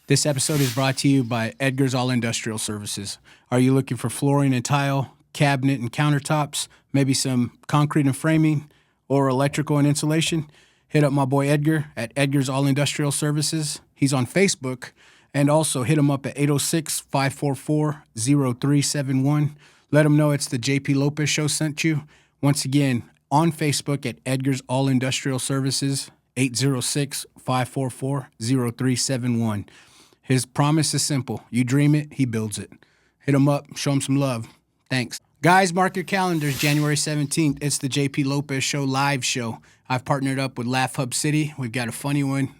This episode is brought to you by Edgar's All Industrial Services. Are you looking for flooring and tile, cabinet and countertops, maybe some concrete and framing, or electrical and insulation? Hit up my boy Edgar at Edgar's All Industrial Services. He's on Facebook. And also hit him up at 806-544-0371. Let him know it's the JP Lopez Show sent you. Once again, on Facebook at Edgar's All Industrial Services, 806-544-0371. His promise is simple. You dream it, he builds it. Hit him up, show him some love. Thanks. Guys, mark your calendars, January 17th. It's the JP Lopez Show live show. I've partnered up with Laugh Hub City. We've got a funny one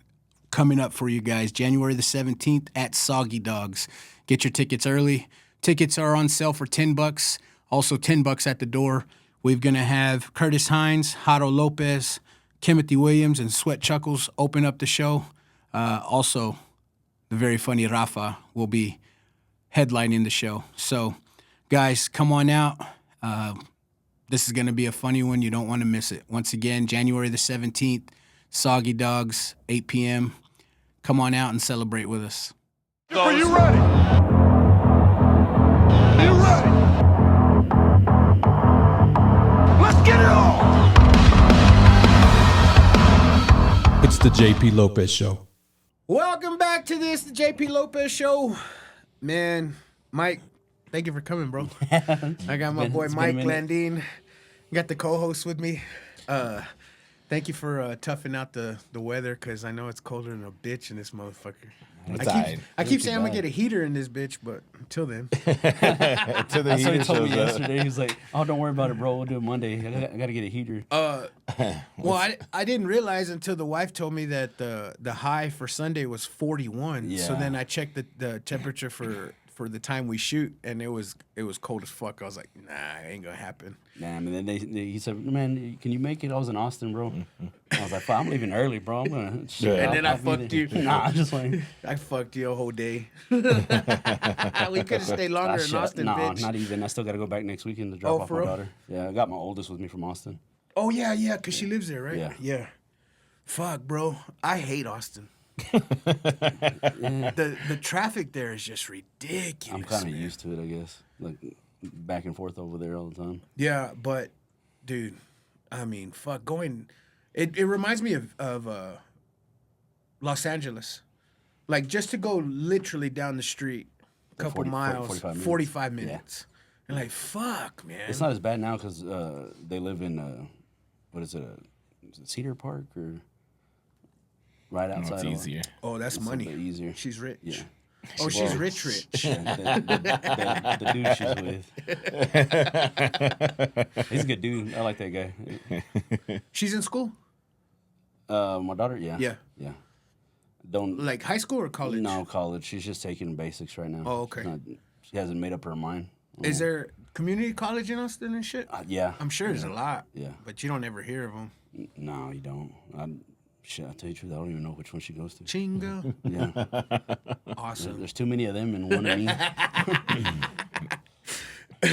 coming up for you guys, January the 17th at Soggy Dogs. Get your tickets early. Tickets are on sale for $10. Also $10 at the door. We're going to have Curtis Hines, Jaro Lopez, Timothy Williams, and Sweat Chuckles open up the show. Also, the very funny Rafa will be headlining the show. So, guys, come on out. This is going to be a funny one. You don't want to miss it. Once again, January the 17th, Soggy Dogs, 8 p.m. Come on out and celebrate with us. Are you ready? Are you ready? Let's get it on! It's the JP Lopez Show. Welcome back to the JP Lopez Show. Man, Mike, thank you for coming, bro. I got my boy Mike Landine. Got the co-host with me. Thank you for toughing out the weather, because I know it's colder than a bitch in this motherfucker. I keep saying I'm going to get a heater in this bitch, but until then. Until the heater he told me shows up. yesterday. He's like, "Oh, don't worry about it, bro. We'll do it Monday. I got to get a heater." Well, I didn't realize until the wife told me that the high for Sunday was 41. Yeah. So then I checked the temperature for the time we shoot, and it was cold as fuck. I was like, nah, it ain't gonna happen. Nah, and then he said, "Man, can you make it?" I was in Austin, bro. I was like, "Fuck, I'm leaving early, bro. I'm gonna." And then I fucked you. Nah, just like I fucked you a whole day. We could have stayed longer in Austin, nah, bitch. not even. I still got to go back next weekend to drop off for my real? daughter. Yeah, I got my oldest with me from Austin. Oh yeah, because she lives there, right? Yeah. Fuck, bro. I hate Austin. Yeah. The traffic there is just ridiculous. I'm kind of man. used to it, I guess. Like back and forth over there all the time. Yeah, but dude, I mean, fuck, going. It reminds me of Los Angeles, like just to go literally down the street, a couple 40, miles, 45 minutes. And like, fuck, man. It's not as bad now because they live in what is it Cedar Park or right outside? It's easier. Oh, that's It's a money. bit easier. She's rich. Yeah. Oh, she's rich. Yeah, the dude she's with. He's a good dude. I like that guy. She's in school? My daughter, yeah. Yeah. Don't Like high school or college? No, college. She's just taking basics right now. Oh, okay. She hasn't made up her mind. Is there community college in Austin and shit? Yeah. I'm sure there's a lot. Yeah. But you don't ever hear of them. No, you don't. I'll tell you the truth. I don't even know which one she goes to. Chingo. Yeah. Awesome. There's too many of them and one of me.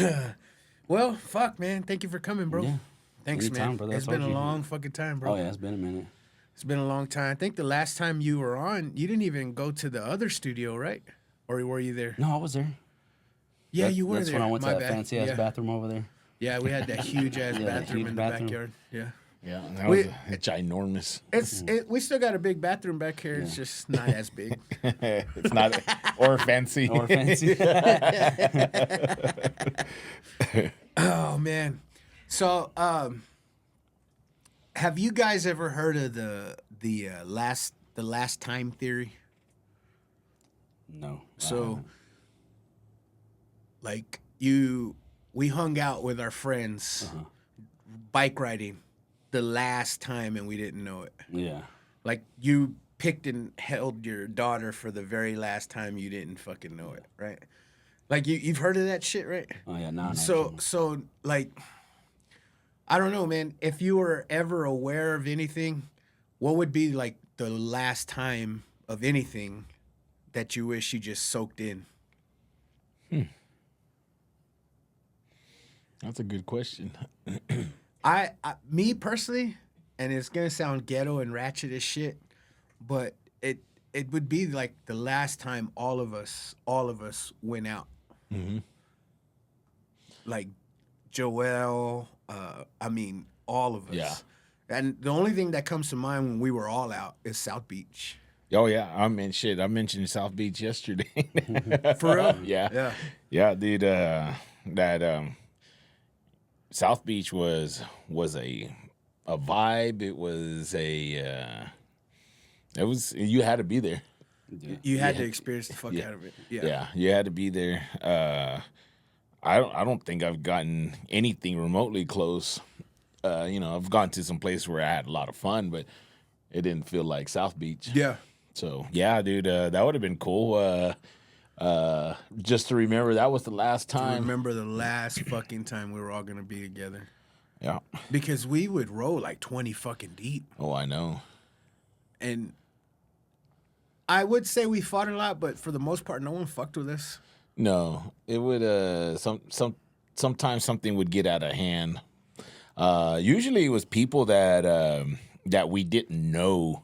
Well, fuck, man. Thank you for coming, bro. Yeah. Thanks, Anytime, man. brother. It's been a long fucking time, bro. Oh, yeah. It's been a minute. It's been a long time. I think the last time you were on, you didn't even go to the other studio, right? Or were you there? No, I was there. Yeah, you were That's there. when I went to My that bad. fancy-ass Yeah. bathroom over there. Yeah, we had that huge-ass Yeah, bathroom huge in the bathroom. backyard. Yeah. Yeah, that was ginormous. We still got a big bathroom back here. It's just not as big. It's not or fancy. Or fancy. Oh man. So, have you guys ever heard of the last time theory? No. So, like we hung out with our friends, bike riding, the last time, and we didn't know it. Yeah. Like you picked and held your daughter for the very last time, you didn't fucking know it, right? Like you've heard of that shit, right? Oh, yeah. No. So like, I don't know, man. If you were ever aware of anything, what would be like the last time of anything that you wish you just soaked in? That's a good question. Me personally, and it's gonna sound ghetto and ratchet as shit, but it would be like the last time all of us went out. Mm-hmm. Like Joel, I mean, all of us. Yeah. And the only thing that comes to mind when we were all out is South Beach. Oh yeah, I mentioned South Beach yesterday. For real? Yeah, dude. That South Beach was a vibe. It was you had to be there. You had to experience the fuck out of it. Yeah, you had to be there. I don't think I've gotten anything remotely close. I've gone to some place where I had a lot of fun, but it didn't feel like South Beach. Yeah. So yeah, dude, that would have been cool. Just to remember that was the last time. Remember the last fucking time we were all gonna be together. Yeah. Because we would roll like 20 fucking deep. Oh, I know. And I would say we fought a lot, but for the most part, no one fucked with us. No, it would. Sometimes something would get out of hand. Usually, it was people that we didn't know.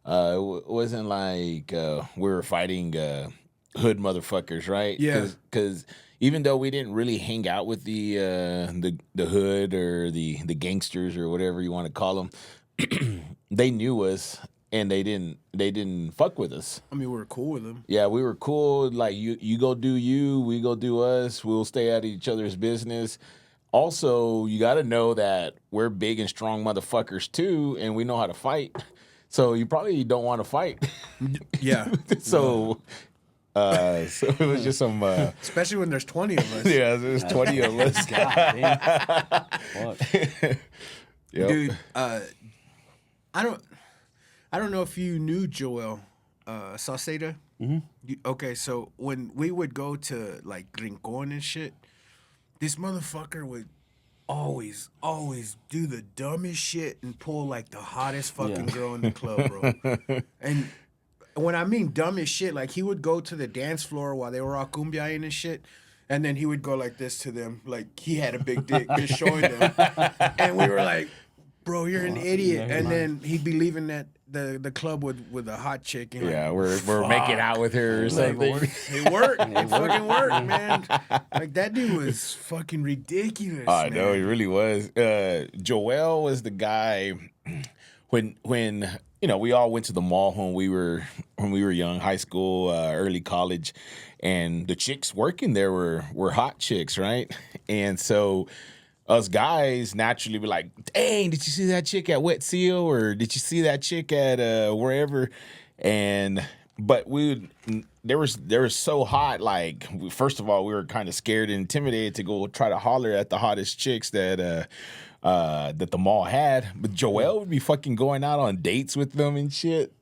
It wasn't like we were fighting hood motherfuckers, right? Yeah. Because even though we didn't really hang out with the hood or the gangsters or whatever you want to call them, they knew us and they didn't fuck with us. I mean, we were cool with them. Yeah, we were cool. Like you go do you, we go do us. We'll stay out of each other's business. Also, you got to know that we're big and strong motherfuckers too, and we know how to fight. So you probably don't want to fight. Yeah. So it was just some. Especially when there's 20 of us. Yeah, there's 20 of us. God, damn. Fuck. Yep. Dude, I don't know if you knew Joel Sauceda. Mm-hmm. Okay, so when we would go to like Rincon and shit, this motherfucker would always do the dumbest shit and pull like the hottest fucking girl in the club, bro. And when I mean dumbest shit, like he would go to the dance floor while they were all cumbiaing and shit, and then he would go like this to them, like he had a big dick, just showing them. And we were like, bro, you're an idiot. yeah, And then he'd be leaving that the club with a hot chick. And Yeah, like, we're making out with her or something. it worked. It fucking worked, man. Like that dude was fucking ridiculous. I man. know he really was. Joel was the guy when we all went to the mall when we were young, high school, early college, and the chicks working there were hot chicks, right? And so us guys naturally be like, dang, did you see that chick at Wet Seal, or did you see that chick at wherever? But they were so hot. Like, first of all, we were kind of scared and intimidated to go try to holler at the hottest chicks that the mall had. But Joel would be fucking going out on dates with them and shit.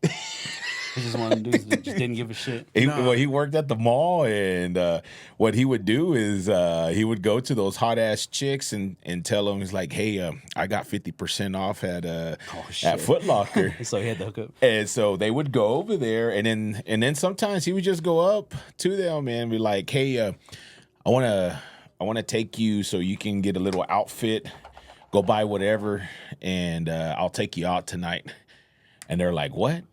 He's just one of them dudes that just didn't give a shit. He worked at the mall, and what he would do is he would go to those hot ass chicks and tell them, he's like, hey, I got 50% off at Foot Locker. So he had the hookup. And so they would go over there, and then sometimes he would just go up to them and be like, hey, I wanna take you so you can get a little outfit, go buy whatever, and I'll take you out tonight. And they're like, what?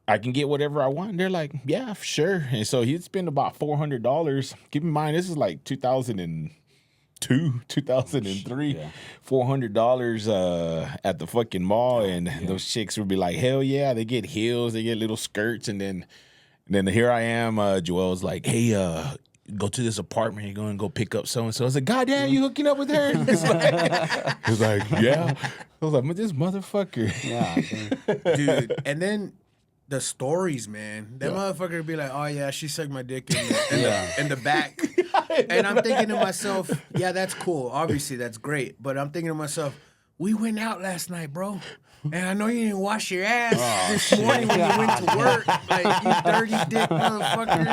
I can get whatever I want. And they're like, yeah, sure. And so he'd spend about $400. Keep in mind, this is like 2002, 2003. Yeah. $400 at the fucking mall. And those chicks would be like, hell yeah. They get heels, they get little skirts. And then here I am. Joel's like, hey, go to this apartment. You're going to go pick up so-and-so. I was like, God damn, you hooking up with her? He's like, yeah. I was like, this motherfucker. Yeah. Dude. And then the stories, man. That motherfucker would be like, oh, yeah, she sucked my dick in the back. And I'm thinking to myself, yeah, that's cool. Obviously, that's great. But I'm thinking to myself, we went out last night, bro. And I know you didn't wash your ass this morning when you went to work. Like, you dirty dick motherfucker.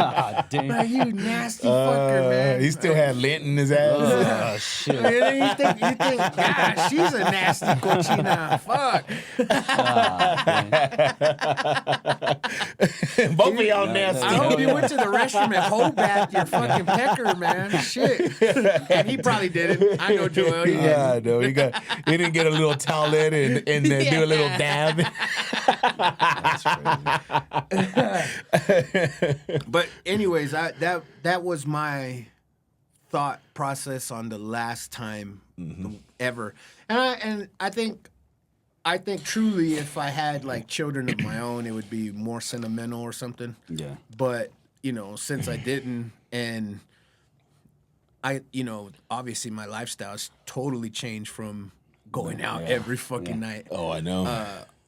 Like, you nasty fucker, man. He still had lint in his ass. Oh, shit. And then you think, God, she's a nasty cochina. Fuck. Both of y'all nasty. I hope you went to the restroom and hold back your fucking pecker, man. Shit. And he probably didn't. I know Joel. He didn't. Yeah, no, he didn't get a little towelette and do do a little dab. But anyways, that was my thought process on the last time ever, and I think truly, if I had like children of my own, it would be more sentimental or something. Yeah. But since I didn't, and I, obviously my lifestyle's totally changed from going out every fucking night. Oh, I know.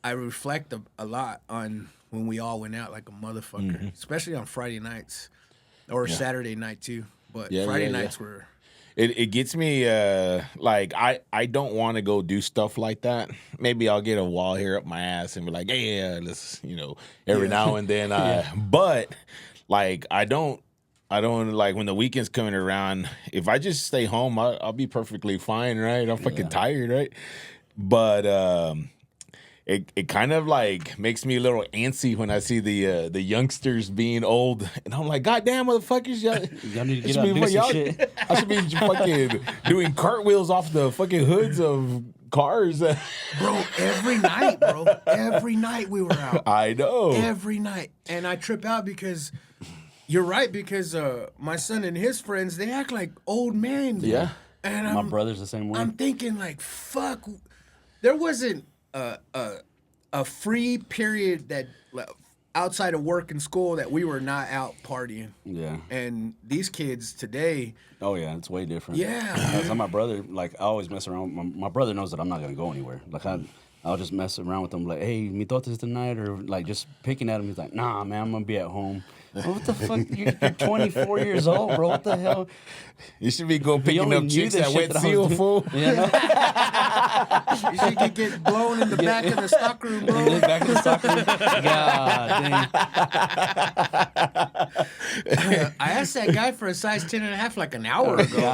I reflect a lot on when we all went out like a motherfucker, especially on Friday nights or Saturday night too. But Friday nights were. It gets me like I don't want to go do stuff like that. Maybe I'll get a wall hair up my ass and be like, yeah, let's every now and then. But like I don't like when the weekend's coming around. If I just stay home, I'll be perfectly fine, right? I'm fucking tired, right? But it kind of like makes me a little antsy when I see the youngsters being old, and I'm like, God damn, motherfuckers, y'all need to get out and do some shit. I should be fucking doing cartwheels off the fucking hoods of cars. Bro, every night we were out. I know. Every night. And I trip out because you're right, because my son and his friends, they act like old men. Yeah. And My brother's the same way. I'm thinking like, fuck, there wasn't a free period that outside of work and school that we were not out partying. Yeah. And these kids today. Oh yeah, it's way different. Yeah. So my brother, like I always mess around. My brother knows that I'm not gonna go anywhere. Like I'll just mess around with him, like, hey, mitotes tonight, or like just picking at him. He's like, nah, man, I'm gonna be at home. Well, what the fuck? You're 24 years old, bro. What the hell? You should be go picking only up knew chicks this at shit Wet that I Seal, was fool. You know? You should get blown in the back of the stock room, bro. Back in the stock room. God dang. I asked that guy for a size 10.5 like an hour ago.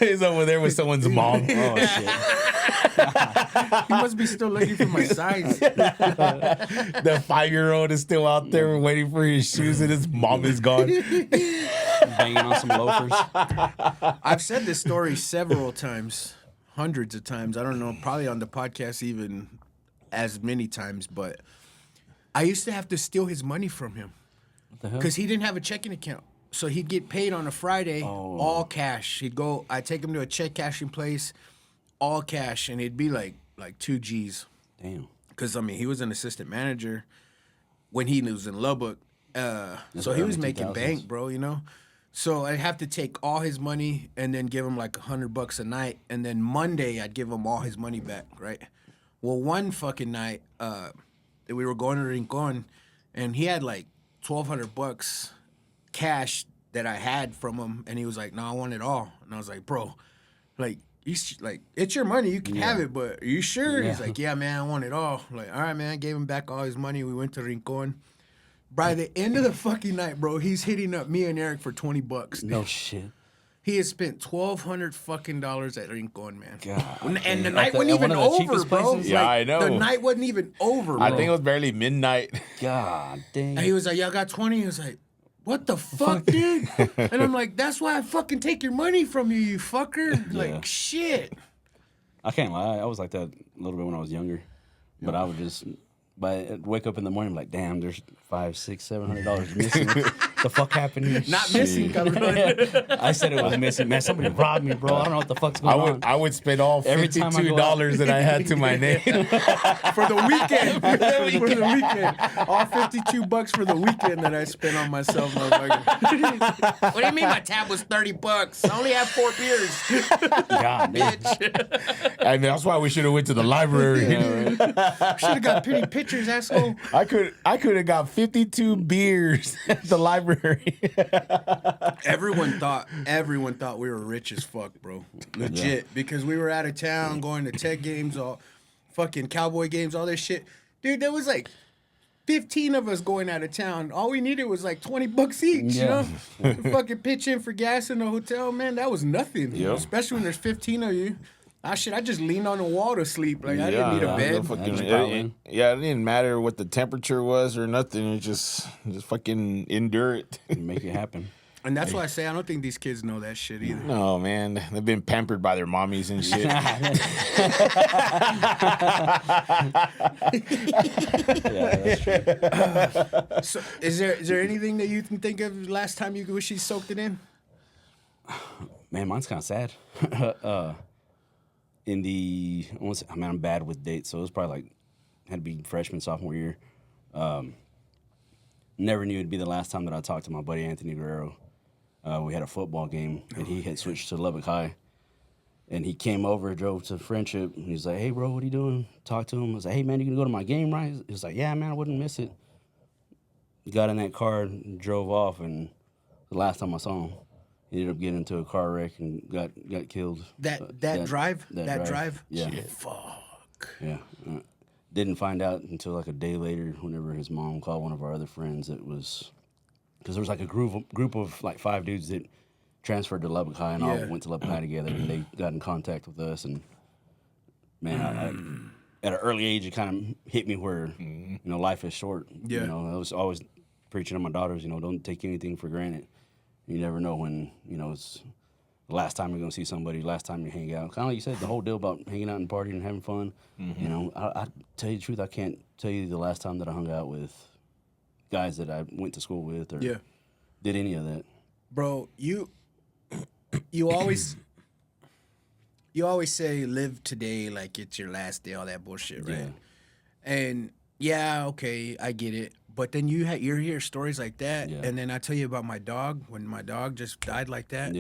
He's over there with someone's mom. Oh shit. He must be still looking for my size. The 5-year-old is still out there waiting for his shoes, and his mom is gone. Banging on some loafers. I've said this story several times, hundreds of times. I don't know, probably on the podcast even as many times, but I used to have to steal his money from him because he didn't have a checking account. So he'd get paid on a Friday, all cash. I'd take him to a check cashing place, all cash, and it'd be like 2 G's. Damn. Because, I mean, he was an assistant manager when he was in Lubbock. So he was making bank, bro, So I'd have to take all his money and then give him like $100 a night. And then Monday, I'd give him all his money back, right? Well, one fucking night, we were going to Rincon, and he had like $1,200 cash that I had from him. And he was like, no, I want it all. And I was like, bro, it's your money. You can have it, but are you sure? He's like, yeah, man, I want it all. I'm like, all right, man. I gave him back all his money. We went to Rincon. By the end of the fucking night, bro, he's hitting up me and Eric for $20. No shit. He has spent $1,200 fucking dollars at Rincon, man. God, and the night wasn't even over, bro. Yeah, I know. The night wasn't even over, bro. I think it was barely midnight. God dang. And he was like, y'all got 20? He was like, what the fuck, dude? And I'm like, that's why I fucking take your money from you, you fucker. Like, shit. I can't lie. I was like that a little bit when I was younger. But I would just... But I'd wake up in the morning, I'm like, damn, there's $500, $600, $700 missing. What the fuck happened here? Not missing, cabrón. I said it was missing. Man, somebody robbed me, bro. I don't know what the fuck's going on. I would spend all $52 that I had to my name. For the weekend. For the weekend. All $52 for the weekend that I spent on myself, motherfucker. What do you mean my tab was $30? I only have 4 beers. God, Bitch. I mean, that's why we should have went to the library. Should have got penny pictures, asshole. I could have got 52 beers at the library. Everyone thought we were rich as fuck, bro. Legit. Because we were out of town going to tech games, all fucking cowboy games, all this shit. Dude, there was like 15 of us going out of town. All we needed was like $20 each, you know? Fucking pitch in for gas in the hotel, man, that was nothing. Yep. Especially when there's 15 of you. I just leaned on the wall to sleep. Like, I didn't need a bed. It didn't matter what the temperature was or nothing. It just fucking endure it. Make it happen. And that's why I say I don't think these kids know that shit either. No, man. They've been pampered by their mommies and shit. Yeah, that's true. So is there anything that you can think of last time you wish you soaked it in? Man, mine's kind of sad. I'm bad with dates, so it was probably like had to be freshman, sophomore year. Never knew it'd be the last time that I talked to my buddy Anthony Guerrero. We had a football game, and he had switched to Lubbock High. And he came over, drove to Friendship, and he's like, "Hey, bro, what are you doing?" Talked to him. I was like, "Hey, man, you gonna go to my game, right?" He was like, "Yeah, man, I wouldn't miss it." He got in that car and drove off, and the last time I saw him, he ended up getting into a car wreck and got killed. That drive? Yeah. Shit, fuck. Yeah. Didn't find out until like a day later whenever his mom called one of our other friends. It was because there was like a group of like 5 dudes that transferred to Lubbock High and all went to Lubbock High together, and they got in contact with us. And man, I, at an early age, it kind of hit me where life is short. Yeah. I was always preaching to my daughters, don't take anything for granted. You never know when it's the last time you're gonna see somebody, last time you hang out. Kind of like you said, the whole deal about hanging out and partying and having fun. I tell you the truth, I can't tell you the last time that I hung out with guys that I went to school with or did any of that. Bro, you always say live today like it's your last day, all that bullshit, right? Yeah. And okay, I get it. But then you hear stories like that, and then I tell you about my dog. When my dog just died like that,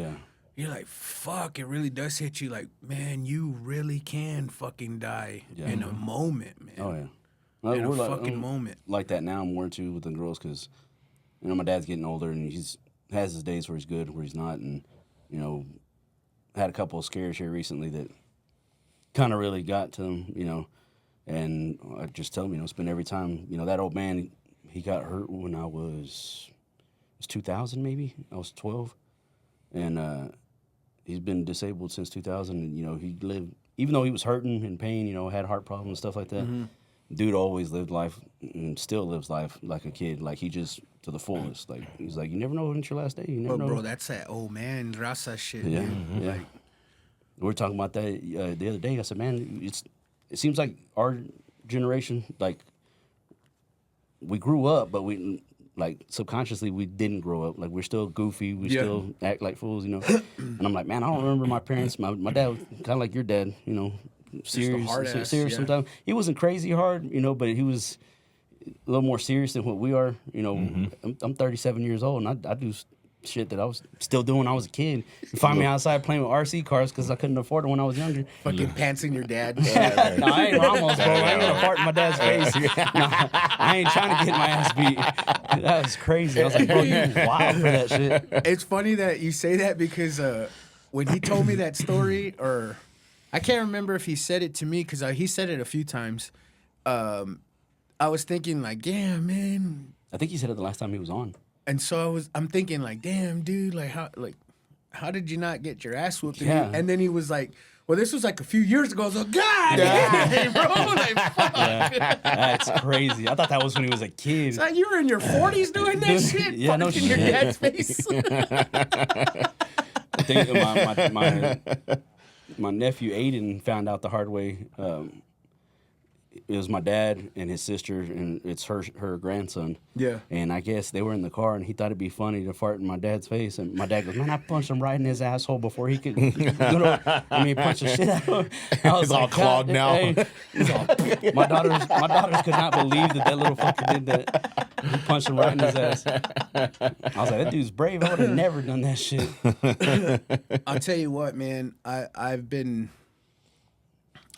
you're like, fuck, it really does hit you. Like, man, you really can fucking die in a moment, man. Oh yeah, in a fucking moment. Like that now more too with the girls because my dad's getting older and he's has his days where he's good, where he's not, and had a couple of scares here recently that kind of really got to him, and I just tell him, spend every time, that old man, he got hurt when it was 2000 maybe, I was 12, and he's been disabled since 2000, and he lived, even though he was hurting and pain, had heart problems and stuff like that. Dude always lived life and still lives life like a kid. Like he just to the fullest. Like he's like, you never know when it's your last day. You never know. Bro, that's that old man raza shit. Yeah, man. yeah. We were talking about that the other day. I said, man, it seems like our generation, like we grew up, but we like subconsciously we didn't grow up. Like we're still goofy. We still act like fools, And I'm like, man, I don't remember my parents. My dad was kind of like your dad, serious sometimes. He wasn't crazy hard, but he was a little more serious than what we are. I'm 37 years old, and I do shit that I was still doing when I was a kid. You find me outside playing with RC cars because I couldn't afford it when I was younger. Fucking pantsing your dad. No, I ain't Ramos, bro. I ain't gonna fart in my dad's face. No, I ain't trying to get my ass beat. That was crazy. I was like, bro, you wild for that shit. It's funny that you say that because when he told me that story, or I can't remember if he said it to me because he said it a few times. I was thinking like, damn, man. I think he said it the last time he was on. And so I'm thinking like, damn, dude, how did you not get your ass whooped? Yeah. And then he was like, well, this was like a few years ago. I was like, God damn, bro, like, fuck. Yeah, that's crazy. I thought that was when he was a kid. It's like you were in your 40s doing that shit, Yeah, no punching your shit. dad's face. I think my nephew Aiden found out the hard way. It was my dad and his sister, and it's her grandson. Yeah. And I guess they were in the car, and he thought it'd be funny to fart in my dad's face. And my dad goes, man, I punched him right in his asshole before he could, punch the shit out of him. I was It's all clogged now. My daughters could not believe that little fucker did that. He punched him right in his ass. I was like, that dude's brave. I would have never done that shit. I'll tell you what, man. I've been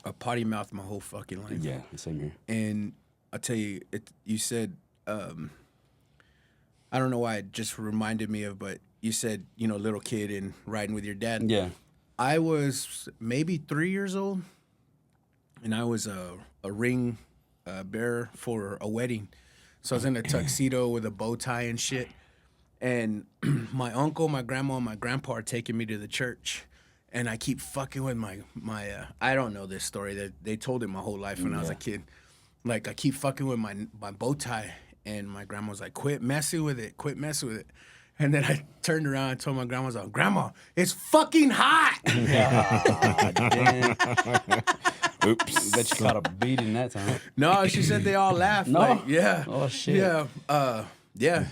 a potty mouth my whole fucking life. Yeah, same here. And I'll tell you, you said, I don't know why it just reminded me of, but you said, little kid and riding with your dad. Yeah. I was maybe 3 years old, and I was a ring bearer for a wedding. So I was in a tuxedo with a bow tie and shit. And my uncle, my grandma, and my grandpa are taking me to the church. And I keep fucking with my I don't know this story. They told it my whole life when I was a kid. Like, I keep fucking with my bow tie. And my grandma was like, quit messing with it. And then I turned around and told my grandma, I was like, Grandma, it's fucking hot. Damn. Oops. Bet you caught a beating that time. No, she said they all laughed. No? Like, yeah. Oh, shit. Yeah. Yeah.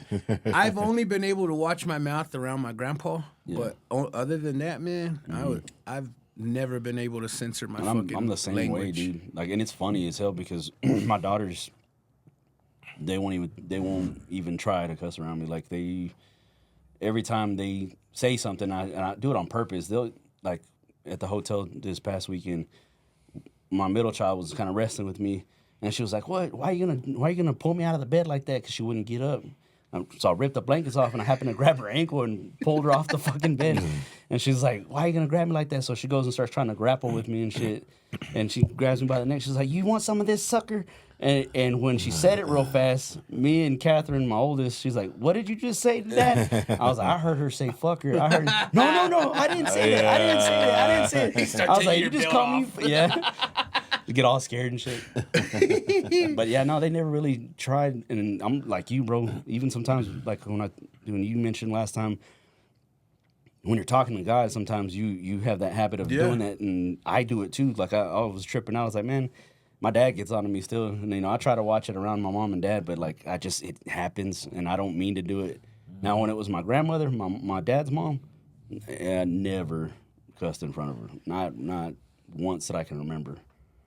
I've only been able to watch my mouth around my grandpa, but other than that, man, I've never been able to censor my fucking I'm the same language. way, dude. Like, and it's funny as hell because my daughters, they won't even try to cuss around me. Like every time they say something, and I do it on purpose. They'll like at the hotel this past weekend. My middle child was kind of wrestling with me, and she was like, "What? Why are you gonna pull me out of the bed like that?" Because she wouldn't get up. So I ripped the blankets off, and I happened to grab her ankle and pulled her off the fucking bed. And she's like, "Why are you gonna grab me like that?" So she goes and starts trying to grapple with me and shit. And she grabs me by the neck. She's like, "You want some of this, sucker?" And when she said it real fast, me and Catherine, my oldest, she's like, "What did you just say to that?" I was like, "I heard her say fuck her." I heard, no, I didn't say that. I didn't say it. I was like, "You just called me." Yeah. You get all scared and shit. But yeah, no, they never really tried. And I'm like you, bro. Even sometimes, like when you mentioned last time, when you're talking to guys, sometimes you have that habit of doing that, and I do it too. Like I was tripping out. I was like, man, my dad gets on to me still, and I try to watch it around my mom and dad, but like it happens, and I don't mean to do it. Now, when it was my grandmother, my dad's mom, I never cussed in front of her. Not once that I can remember.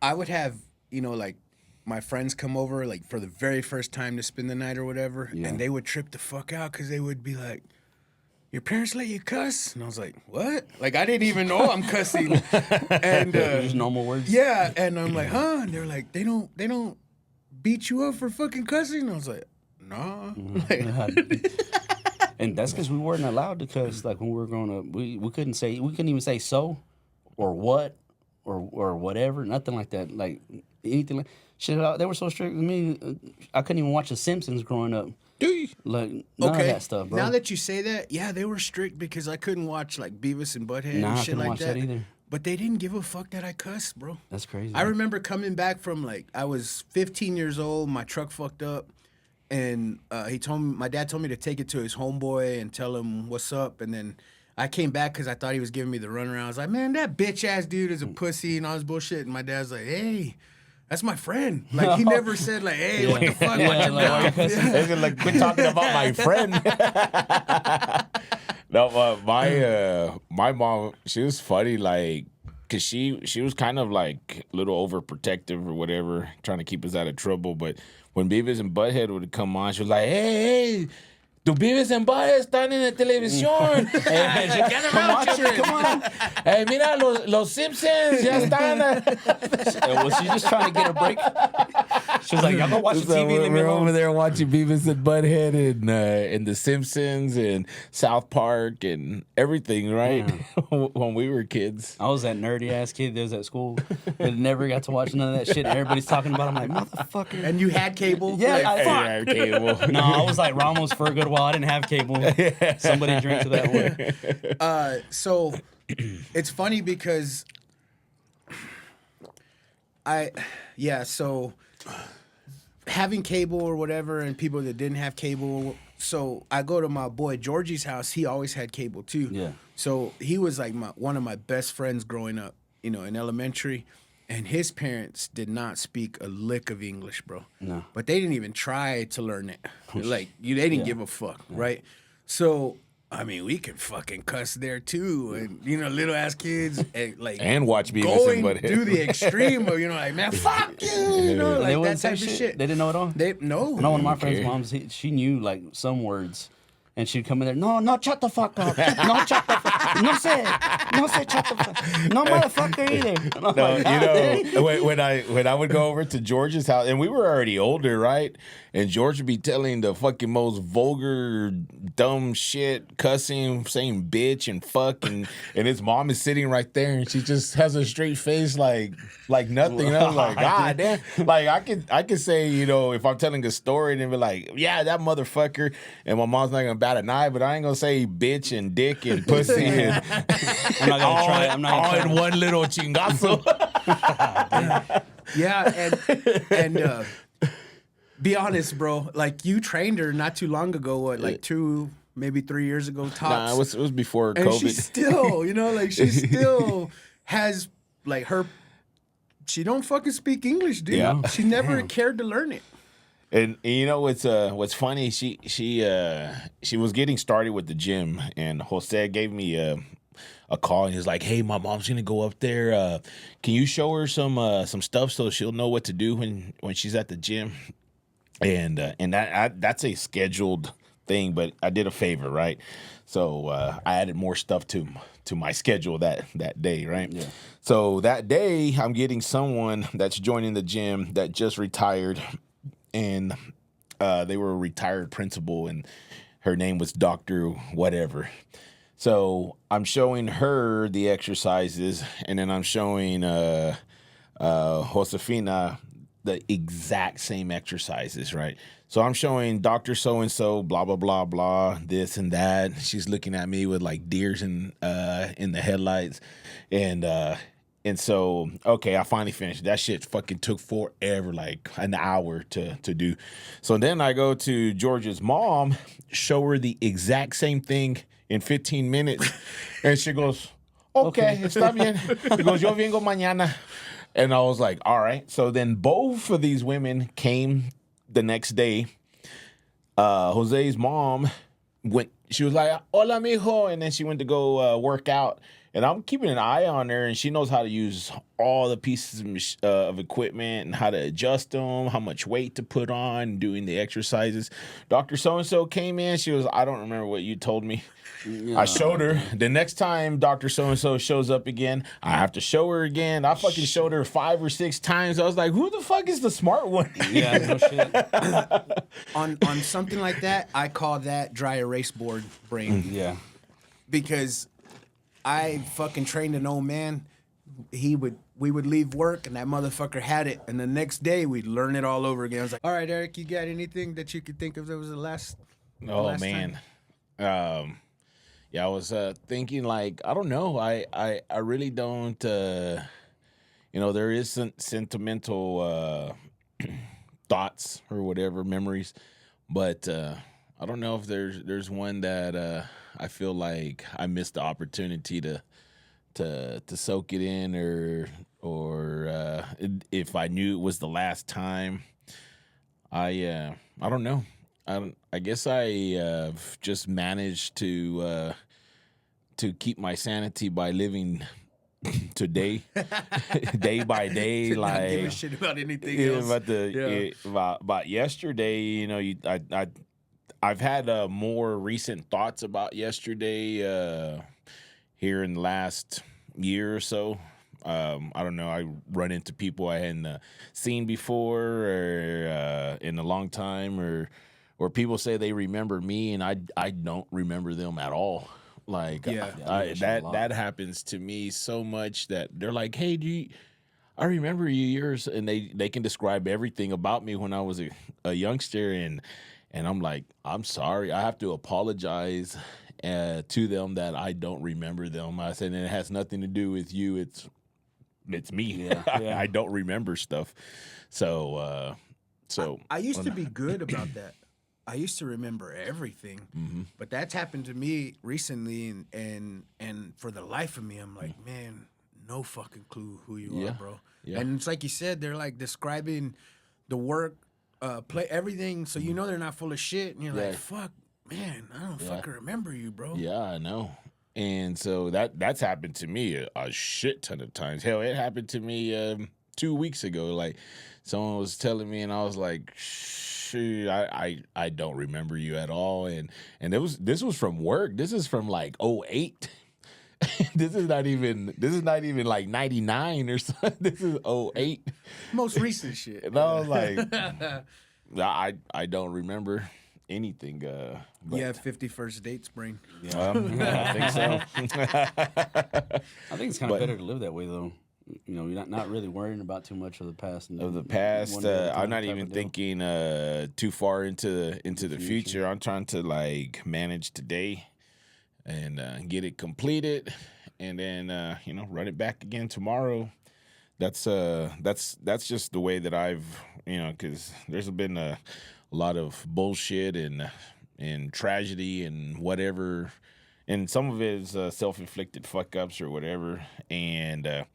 I would have, like my friends come over like for the very first time to spend the night or whatever, and they would trip the fuck out because they would be like, "Your parents let you cuss?" And I was like, "What?" Like I didn't even know I'm cussing. And Just normal words. yeah, and I'm like, "Huh?" And they're like, "They don't beat you up for fucking cussing?" And I was like, "Nah." And that's because we weren't allowed to cuss. Like when we were growing up, we couldn't even say so, or what, or whatever. Nothing like that. Like anything like shit. They were so strict with me. I couldn't even watch The Simpsons growing up. Do you? Like none of that stuff, bro. Now that you say that, yeah, they were strict because I couldn't watch like Beavis and Butthead and I shit couldn't like watch that either. But they didn't give a fuck that I cussed, bro. That's crazy. I remember coming back from like I was 15 years old. My truck fucked up, and my dad told me to take it to his homeboy and tell him what's up. And then I came back because I thought he was giving me the runaround. I was like, "Man, that bitch ass dude is a pussy," and all this bullshit. And my dad's like, "Hey, that's my friend." Like he never said like, "Hey, what the fuck?" Yeah, Watch your like, mouth. They're like, quit talking about my friend. No, my mom, she was funny, like, cause she was kind of like a little overprotective or whatever, trying to keep us out of trouble. But when Beavis and Butthead would come on, she was like, "Hey, tu Beavis and Butthead están en la televisión. Come on. Hey, mira, los Simpsons ya están." Was she just trying to get a break? She was like, "Y'all go watch the TV. Leave me We're alone." over there watching Beavis and Butthead and The Simpsons and South Park and everything, right? When we were kids. I was that nerdy ass kid that was at school that never got to watch none of that shit. And everybody's talking about it. I'm like, motherfucker. And you had cable? Yeah, Like, I- fuck. Yeah, cable. No, I was like Ramos for a good while. I didn't have cable. Somebody drink to that one. So it's funny because so having cable or whatever and people that didn't have cable. So I go to my boy Georgie's house. He always had cable too. Yeah. So he was like one of my best friends growing up, in elementary. And his parents did not speak a lick of English, bro. No. But they didn't even try to learn it. Like, they didn't give a fuck, right? So, I mean, we could fucking cuss there too. And, little ass kids, and, like, And watch Beavis going and Butthead. to the extreme of, like, man, fuck you, like They that wouldn't say type of shit. They didn't know it all. No. No, one of my friend's moms, she knew like some words, and she'd come in there. No, shut the fuck up. No, shut the fuck. No, say shut the fuck. No, motherfucker either. And I'm No, like, when I would go over to George's house, and we were already older, right? And George would be telling the fucking most vulgar, dumb shit, cussing, saying bitch and fuck, and his mom is sitting right there, and she just has a straight face like nothing. And I'm like, God damn. Like I could say, if I'm telling a story, and be like, yeah, that motherfucker, and my mom's not gonna bat an eye, but I ain't gonna say bitch and dick and pussy and I'm not gonna try it. I'm not all gonna in try it. one little chingazo. Yeah, and be honest, bro. Like, you trained her not too long ago, what, like 2 maybe 3 years ago tops. Nah, it was before and COVID. she still, like she still has like her. She don't fucking speak English, dude. Yeah. She never Damn. cared to learn it. And you know what's funny? She was getting started with the gym, and Jose gave me a call, and he's like, "Hey, my mom's gonna go up there. Can you show her some stuff so she'll know what to do when she's at the gym?" And that's a scheduled thing, but I did a favor, right? So I added more stuff to my schedule that day, right? Yeah. So that day, I'm getting someone that's joining the gym that just retired, and they were a retired principal, and her name was Dr. Whatever. So I'm showing her the exercises, and then I'm showing Josefina the exact same exercises, right? So I'm showing Dr. So-and-so, blah, blah, blah, blah, this and that. She's looking at me with like deers in the headlights. And so, okay, I finally finished. That shit fucking took forever, like an hour to do. So then I go to George's mom, show her the exact same thing in 15 minutes. And she goes, okay, está bien. She goes, yo vengo mañana. And I was like, all right. So then both of these women came the next day. Jose's mom she was like, hola, mijo. And then she went to go work out. And I'm keeping an eye on her, and she knows how to use all the pieces of equipment and how to adjust them, how much weight to put on, doing the exercises. Dr. So-and-so came in. She was, I don't remember what you told me. Yeah. I showed her. The next time Dr. So-and-so shows up again, I have to show her again. I fucking showed her 5 or 6 times. I was like, who the fuck is the smart one? Yeah, no shit. on something like that, I call that dry erase board brain. Yeah. Because I fucking trained an old man. We would leave work and that motherfucker had it, and the next day we'd learn it all over again. I was like, all right, Eric, you got anything that you could think of that was the last? Oh man, yeah, I was thinking like I don't know. I really don't. There is some sentimental thoughts or whatever memories, but I don't know if there's one that I feel like I missed the opportunity to soak it in, or if I knew it was the last time. I don't know. I guess I just managed to keep my sanity by living today, day by day. To like not give a shit about anything yeah, else. about yesterday. I've had more recent thoughts about yesterday here in the last year or so. I don't know. I run into people I hadn't seen before or in a long time, or people say they remember me and I don't remember them at all. Like that happens to me so much that they're like, "Hey, I remember yours," and they can describe everything about me when I was a youngster, and I'm like, I'm sorry, I have to apologize to them that I don't remember them. I said, and it has nothing to do with you. It's me. Yeah. I don't remember stuff. So I used to be good about that. I used to remember everything, but that's happened to me recently, and for the life of me, I'm like, man, no fucking clue who you are, bro. Yeah. And it's like you said, they're like describing the work, play everything, so you know they're not full of shit, and you're like, fuck, man, I don't fucking remember you, bro. Yeah, I know. And so that's happened to me a shit ton of times. Hell, it happened to me 2 weeks ago. Like someone was telling me, and I was like, shoot, I don't remember you at all. And this was from work. This is from like 2008. This is not even like 99 or something. This is 2008. Most recent shit. And I was like, I don't remember anything. But, You have 50 first dates, brain. I think so. I think it's kind of better to live that way, though. You're not really worrying about too much of the past. Of the past, I'm not even thinking too far into the future. I'm trying to like manage today and get it completed, and then run it back again tomorrow. That's just the way that I've because there's been a lot of bullshit and and tragedy and whatever, and some of it is self-inflicted fuck ups or whatever. And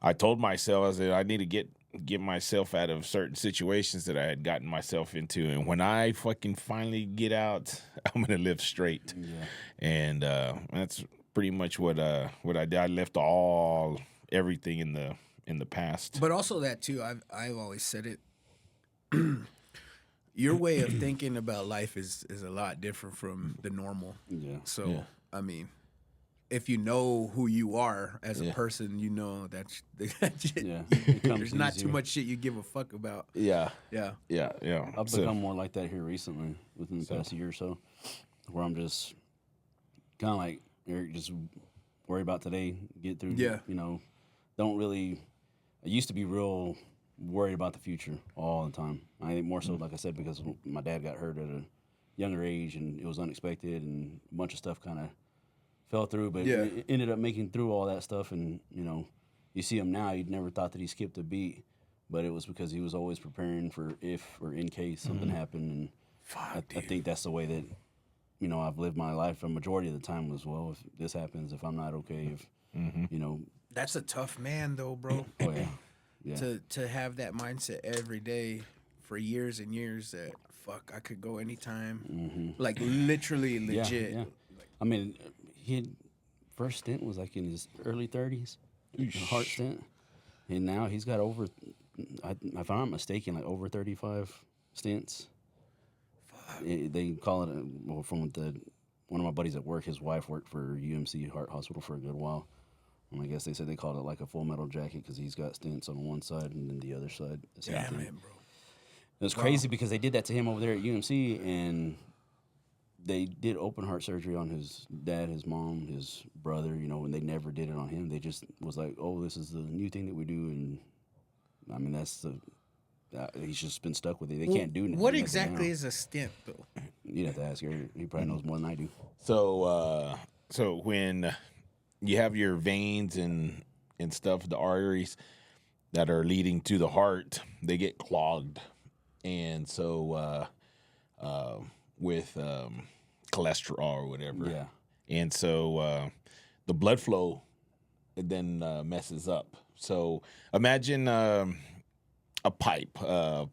I told myself I need to get myself out of certain situations that I had gotten myself into, and when I fucking finally get out, I'm gonna live straight. Yeah. And that's pretty much what I did. I left everything in the past. But also that too, I've always said it. Your way of thinking about life is a lot different from the normal. Yeah. So I mean, if you know who you are as a person, you know that shit, there's not too much shit you give a fuck about. Yeah. Yeah. I've become more like that here recently, within the past year or so, where I'm just kind of like Eric, just worry about today, get through. Yeah. You know, don't really. I used to be real worried about the future all the time. I think more so, like I said, because my dad got hurt at a younger age, and it was unexpected, and a bunch of stuff kind of fell through. But it ended up making through all that stuff, and you know, you see him now. You'd never thought that he skipped a beat, but it was because he was always preparing for if or in case something happened. And I think that's the way that, you know, I've lived my life a majority of the time as well. If this happens, if I'm not okay, if you know, That's a tough man though, bro. oh yeah. To have that mindset every day for years and years that fuck, I could go anytime. Like literally legit. Yeah. I mean, first stint was like in his early 30s, a heart stent, and now he's got over, if I'm not mistaken, like over 35 stents. They call it from one of my buddies at work. His wife worked for UMC Heart Hospital for a good while, and I guess they said they called it like a full metal jacket because he's got stents on one side and then the other side. Damn it, bro. It was crazy because they did that to him over there at UMC, and they did open heart surgery on his dad, his mom, his brother, you know, and they never did it on him. They just was like, oh, this is the new thing that we do. And I mean, he's just been stuck with it. They can't do anything. What exactly is a stent, though? You'd have to ask her. He probably knows more than I do. So when you have your veins and stuff, the arteries that are leading to the heart, they get clogged. And so with cholesterol or whatever. Yeah. And so the blood flow then messes up. So imagine a pipe,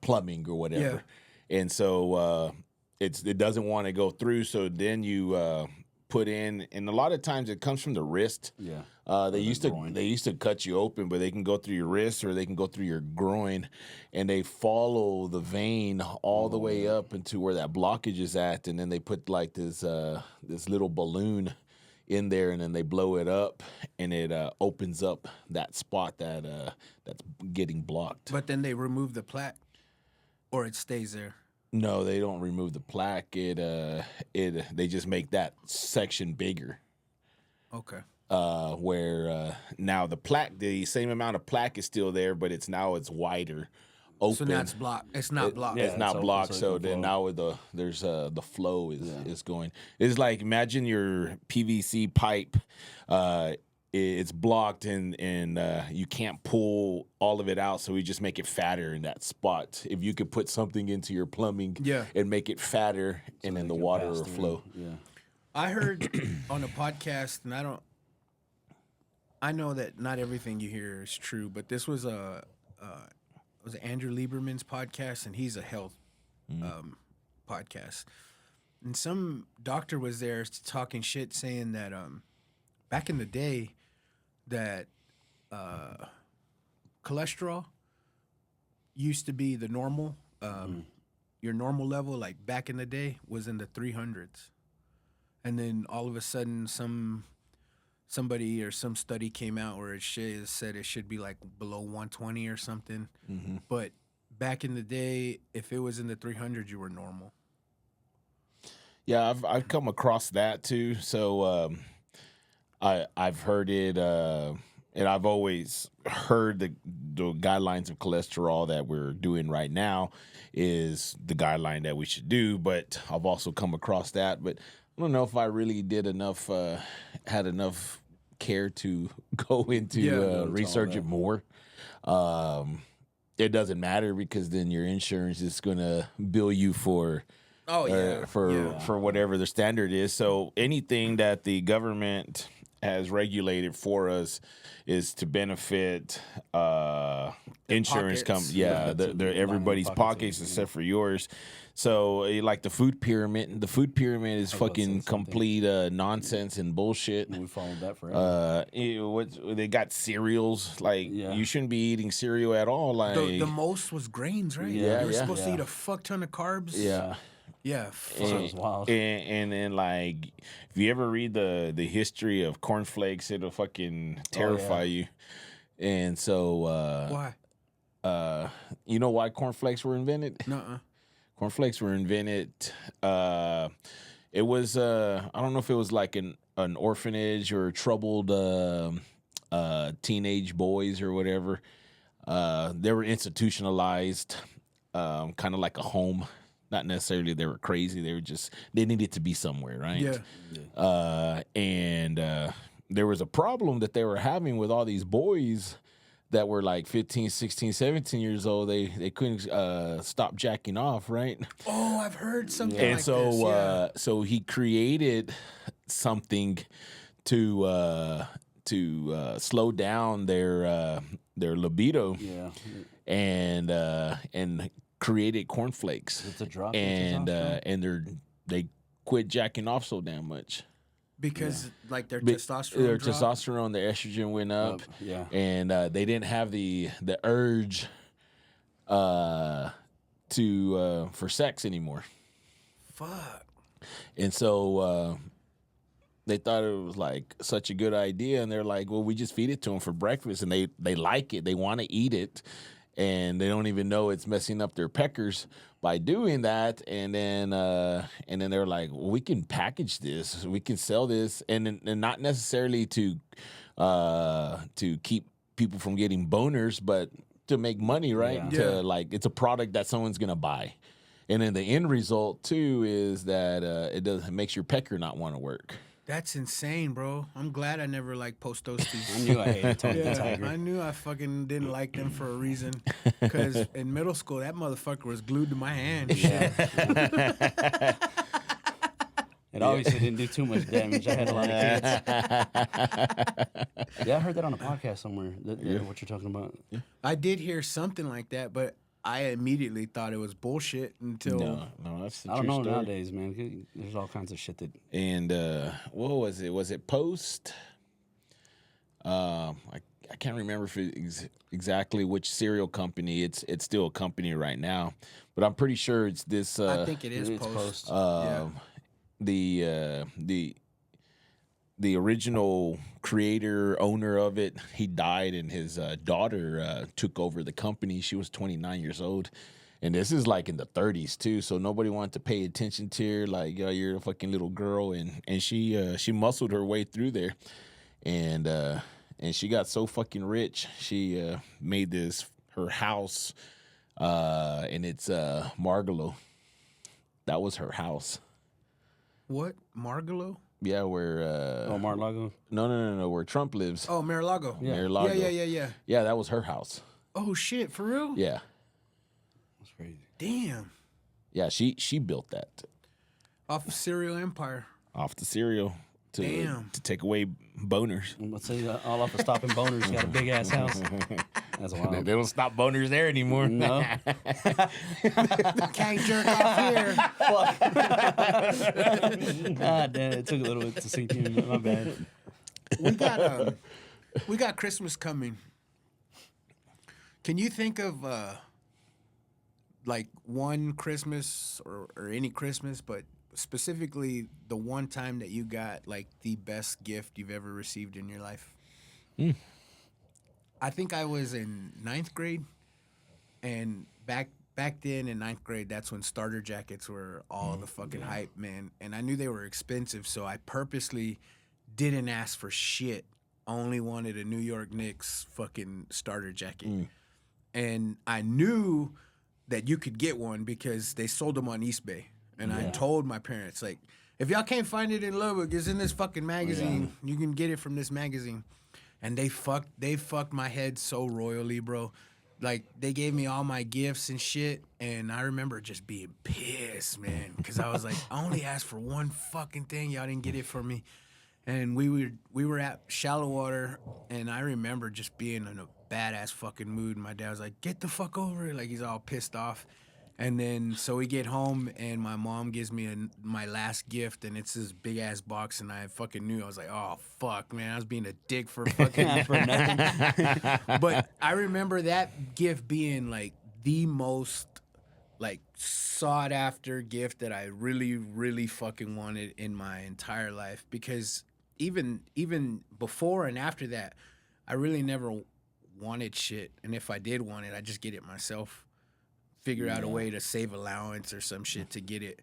plumbing or whatever. Yeah. And so it doesn't want to go through. So then you put in, and a lot of times it comes from the wrist. Yeah. They used to cut you open, but they can go through your wrist or they can go through your groin, and they follow the vein all the way up into where that blockage is at, and then they put like this little balloon in there, and then they blow it up, and it opens up that spot that's getting blocked. But then they remove the plaque, or it stays there. No, they don't remove the plaque. They just make that section bigger. Okay. Where now the plaque, the same amount of plaque is still there, but it's wider, open. So now it's blocked. It's not blocked. It's not blocked. Open, so then now the flow is going. It's like imagine your PVC pipe. It's blocked and you can't pull all of it out, so we just make it fatter in that spot. If you could put something into your plumbing and make it fatter, and then the water will flow. Yeah. I heard on a podcast, and I know that not everything you hear is true, but this was was Andrew Lieberman's podcast, and he's a health podcast. And some doctor was there talking shit, saying that back in the day, that cholesterol used to be the normal, your normal level, like back in the day, was in the 300s. And then all of a sudden, somebody or some study came out where it said it should be like below 120 or something. Mm-hmm. But back in the day, if it was in the 300s, you were normal. Yeah, I've come across that too. So I've heard it, and I've always heard the guidelines of cholesterol that we're doing right now is the guideline that we should do. But I've also come across that, but I don't know if I really did enough, had enough care to go into research it more. It doesn't matter because then your insurance is going to bill you for Oh, yeah. For whatever the standard is. So anything that the government has regulated for us is to benefit insurance pockets. companies. Yeah, everybody's pockets except for yours. So like the food pyramid. The food pyramid is fucking complete nonsense and bullshit. And we followed that forever. They got cereals. Like you shouldn't be eating cereal at all. Like The most was grains, right? Yeah, You were yeah. supposed to eat a fuck ton of carbs. yeah. Yeah. That was wild. And then like if you ever read the history of cornflakes, it'll fucking terrify you. And so Why? you know why cornflakes were invented? Nuh-uh. Cornflakes were invented. It was I don't know if it was like an orphanage or troubled teenage boys or whatever. They were institutionalized, kind of like a home. Not necessarily they were crazy. They needed to be somewhere, right? Yeah. And there was a problem that they were having with all these boys that were like 15, 16, 17 years old. They couldn't stop jacking off, right? Oh, I've heard something And like so this. Yeah. so he created something to slow down their libido. Yeah. And created cornflakes. It's a drop. And they quit jacking off so damn much. Because like their Their testosterone dropped? testosterone, their estrogen went up. Yeah. And they didn't have the urge for sex anymore. Fuck. And so they thought it was like such a good idea, and they're like, well, we just feed it to them for breakfast, and they like it, they want to eat it, and they don't even know it's messing up their peckers by doing that. And then they're like, well, we can package this, we can sell this, and not necessarily to keep people from getting boners, but to make money, right? Yeah. To like, it's a product that someone's gonna buy. And then the end result too is that it makes your pecker not want to work. That's insane, bro. I'm glad I never like post those I knew I hated Tony the Yeah, Tiger. I knew I fucking didn't like them for a reason. Because in middle school, that motherfucker was glued to my hand. It obviously didn't do too much damage. I had a lot of kids. Yeah, I heard that on a podcast somewhere. What you're talking about? Yeah. I did hear something like that, but I immediately thought it was bullshit until. No, that's the I don't true know story. nowadays, man. There's all kinds of shit that. And what was it? Was it Post? I can't remember if exactly which cereal company. It's still a company right now, but I'm pretty sure it's this. I think it is it's Post. Post. The original creator, owner of it, he died, and his daughter took over the company. She was 29 years old, and this is like in the 30s too. So nobody wanted to pay attention to her. Like, you're a fucking little girl, and she muscled her way through there, and she got so fucking rich. She made this her house, and it's Margalo. That was her house. What? Margalo? Yeah, where Mar-a-Lago. No, where Trump lives. Oh, Mar-a-Lago. Yeah. Mar-a-Lago. Yeah. Yeah, that was her house. Oh, shit. For real? Yeah. That's crazy. Damn. Yeah, she built that Off of Cereal Empire. off the cereal Damn. to take away boners. I'm gonna say all off of stopping boners. Got a big ass house. That's They wild. don't stop boners there anymore. No. Can't jerk off here. Ah, damn, it took a little bit to sink in. My bad. We got Christmas coming. Can you think of like one Christmas or any Christmas, but specifically the one time that you got like the best gift you've ever received in your life? I think I was in 9th grade, and back then in 9th grade, that's when starter jackets were all the fucking hype, man. And I knew they were expensive, so I purposely didn't ask for shit. I only wanted a New York Knicks fucking starter jacket. And I knew that you could get one because they sold them on East Bay. And I told my parents, like, if y'all can't find it in Lubbock, it's in this fucking magazine. You can get it from this magazine. And they fucked my head so royally, bro. like they gave me all my gifts and shit, and I remember just being pissed, man, because I was like, I only asked for one fucking thing, y'all didn't get it for me. And we were at Shallow Water, and I remember just being in a badass fucking mood. My dad was like, "Get the fuck over it!" Like he's all pissed off. And then so we get home, and my mom gives me my last gift, and it's this big ass box, and I fucking knew. I was like, "Oh fuck, man, I was being a dick for fucking for nothing." But I remember that gift being like the most like sought after gift that I really, really fucking wanted in my entire life, because even before and after that, I really never wanted shit, and if I did want it, I just get it myself, figure out a way to save allowance or some shit to get it.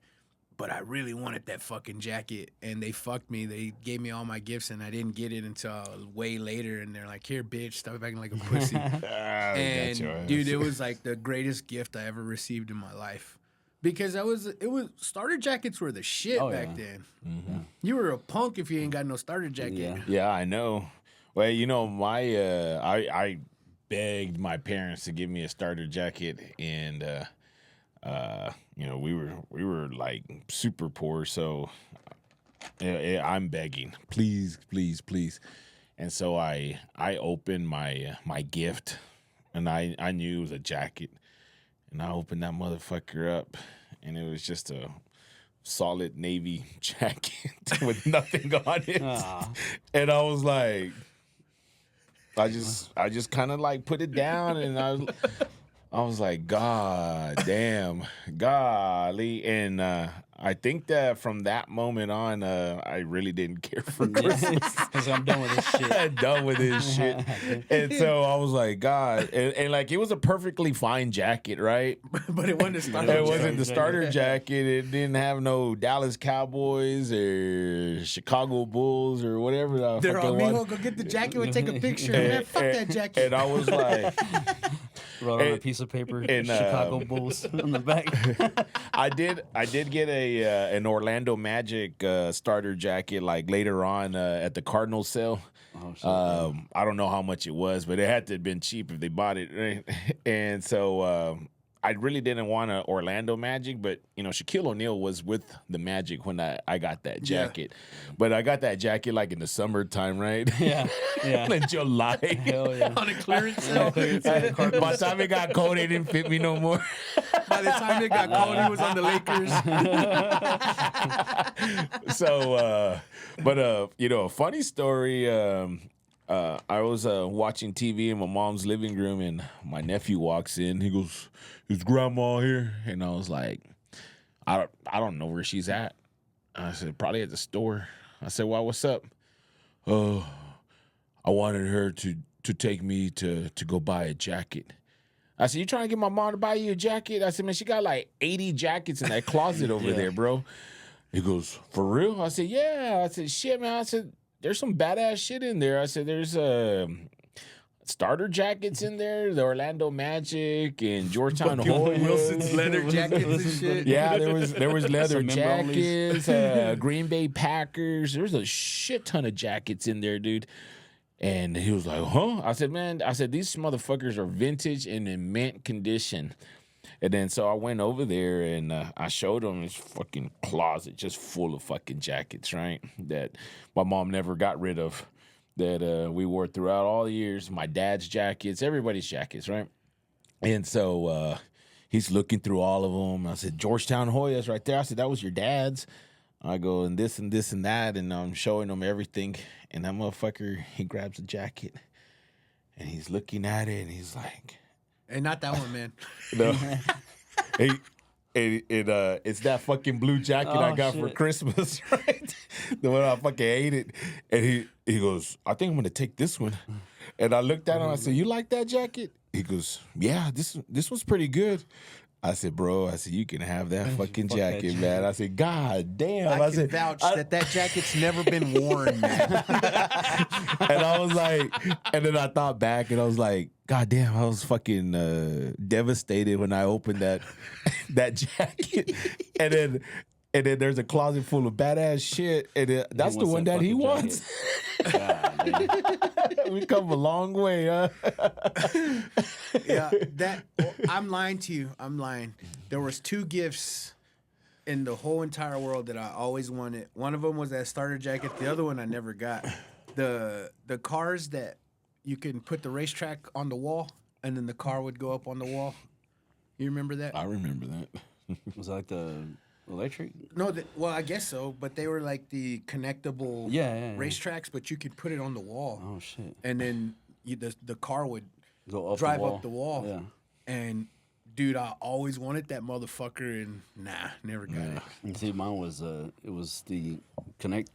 But I really wanted that fucking jacket, and they fucked me. They gave me all my gifts, and I didn't get it until way later. And they're like, "Here, bitch, stop acting like a pussy." And dude, it was like the greatest gift I ever received in my life, because it was starter jackets were the shit back then. Mm-hmm. You were a punk if you ain't got no starter jacket. Yeah, I know. Well, you know, I begged my parents to give me a starter jacket, and you know, we were like super poor, so I'm begging, please, please, please. And so I opened my gift, and I knew it was a jacket, and I opened that motherfucker up, and it was just a solid navy jacket with nothing on it. And I was like, I just kind of like put it down, and I was like, God damn, golly. And I think that from that moment on, I really didn't care for Christmas. Because I'm done with this shit. I'm done with this shit. And so I was like, God. And like, it was a perfectly fine jacket, right? But it wasn't a starter jacket. It wasn't the starter jacket. It didn't have no Dallas Cowboys or Chicago Bulls or whatever. They're all, mijo, go get the jacket and take a picture. Man, fuck that jacket. And I was like... Wrote on a piece of paper, Chicago Bulls on the back. I did get an Orlando Magic starter jacket like later on at the Cardinals sale. Oh, shit, I don't know how much it was, but it had to have been cheap if they bought it. Right? And so I really didn't want an Orlando Magic, but you know, Shaquille O'Neal was with the Magic when I got that jacket. Yeah. But I got that jacket like in the summertime, right? Yeah. In July. Hell yeah. On a clearance sale. By the time it got cold, it didn't fit me no more. By the time it got cold, he was on the Lakers. So, but you know, a funny story. I was watching TV in my mom's living room, and my nephew walks in. He goes, "Is Grandma here?" And I was like, I don't know where she's at." I said, "Probably at the store." I said, "Well, what's up?" "I wanted her to take me to go buy a jacket." I said, "You trying to get my mom to buy you a jacket?" I said, "Man, she got like 80 jackets in that closet over there, bro." He goes, "For real?" I said, "Yeah." I said, "Shit, man." I said, "There's some badass shit in there." I said, "There's starter jackets in there, the Orlando Magic and Georgetown Hoyas. Wilson's leather jackets and shit." Yeah, there was leather jackets, Green Bay Packers. There was a shit ton of jackets in there, dude. And he was like, "Huh?" I said, "Man," I said, "these motherfuckers are vintage and in mint condition." And then so I went over there, and I showed him this fucking closet just full of fucking jackets, right? That my mom never got rid of, that we wore throughout all the years. My dad's jackets, everybody's jackets, right? And so he's looking through all of them. I said, "Georgetown Hoyas right there." I said, "That was your dad's." I go, and this and this and that, and I'm showing him everything. And that motherfucker, he grabs a jacket, and he's looking at it, and he's like... Hey, not that one, man. No. It's that fucking blue jacket I got for Christmas, right? The one I fucking hated. And he goes, "I think I'm gonna take this one." And I looked at him, I said, "You like that jacket?" He goes, "Yeah, this was pretty good." I said, "Bro," I said, "You can have that fucking jacket, man." I said, "God damn." I can vouch that jacket's never been worn, man. And I was like, and then I thought back, and I was like, God damn, I was fucking devastated when I opened that jacket. And then And then there's a closet full of badass shit. And that's the wants one that that he fucking wants. God, damn. We come a long way, huh? Yeah, I'm lying to you. I'm lying. There was 2 gifts in the whole entire world that I always wanted. One of them was that starter jacket. The other one I never got. The cars that you can put the racetrack on the wall, and then the car would go up on the wall. You remember that? I remember that. Was it like the electric? No, well, I guess so. But they were like the connectable Yeah. racetracks, but you could put it on the wall. Oh shit! And then the car would Go up drive the wall. up the wall. Yeah. And dude, I always wanted that motherfucker, and never got it. And see, mine was it was the connect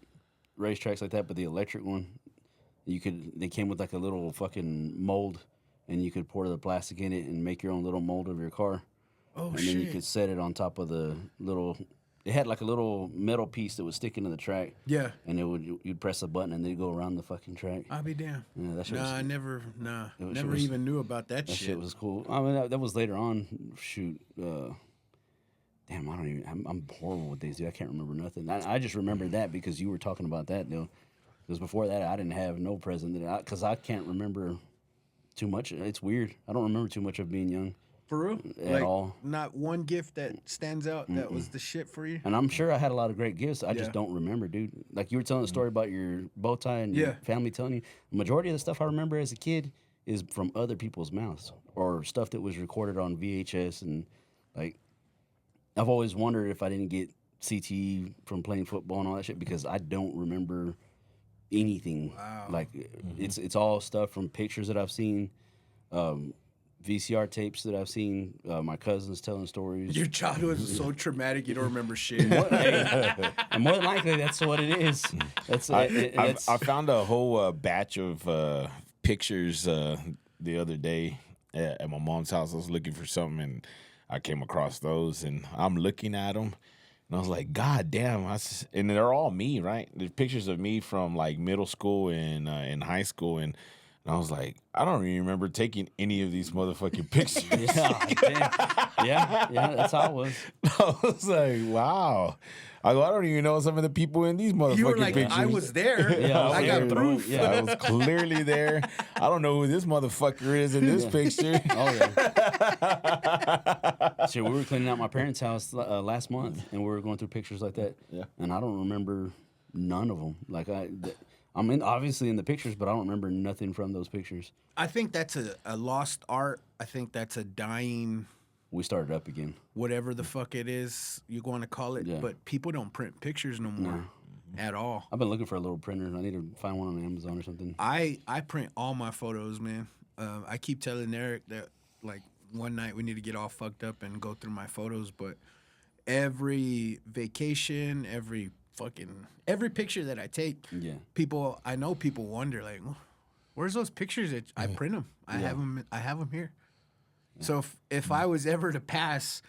racetracks like that, but the electric one, they came with like a little fucking mold, and you could pour the plastic in it and make your own little mold of your car. Oh and shit! then you could set it on top of the little. It had like a little metal piece that would stick into the track. Yeah. And you'd press a button and then it'd go around the fucking track. I'll be damned. Yeah, that shit I was- never was- even knew about that That shit. shit was cool. I mean, that was later on. Shoot. Damn, I don't even. I'm horrible with these, dude. I can't remember nothing. I just remember that because you were talking about that, though. Because before that, I didn't have no present. Because I can't remember too much. It's weird. I don't remember too much of being young. For real? At all. Not one gift that stands out that was the shit for you? And I'm sure I had a lot of great gifts. I Yeah. just don't remember, dude. Like you were telling a story about your bow tie and your Yeah. family telling you. The majority of the stuff I remember as a kid is from other people's mouths or stuff that was recorded on VHS. And like, I've always wondered if I didn't get CTE from playing football and all that shit because I don't remember anything. Wow. Like it's all stuff from pictures that I've seen. VCR tapes that I've seen, my cousins telling stories. Your childhood is so traumatic you don't remember shit. And more than likely, that's what it is. I found a whole batch of pictures the other day at my mom's house. I was looking for something, and I came across those, and I'm looking at them, and I was like, God damn. And they're all me, right? There's pictures of me from, like, middle school and in high school, and I was like, I don't even remember taking any of these motherfucking pictures. yeah, that's how it was. I was like, wow. I don't even know some of the people in these motherfucking You were like, pictures. I was there. Yeah, I was I got there. proof. Yeah. I was clearly there. I don't know who this motherfucker is in this picture. Oh yeah. So we were cleaning out my parents' house last month, and we were going through pictures like that. Yeah. And I don't remember none of them. Like I'm obviously in the pictures, but I don't remember nothing from those pictures. I think that's a lost art. I think that's a dying, We started up again. whatever the fuck it is you want to call it. Yeah. But people don't print pictures no more at all. I've been looking for a little printer. I need to find one on Amazon or something. I print all my photos, man. I keep telling Eric that, like, one night we need to get all fucked up and go through my photos, but every vacation, every picture that I take, I know people wonder, like, where's those pictures that I print them? I have them here. Yeah. So if I was ever to pass,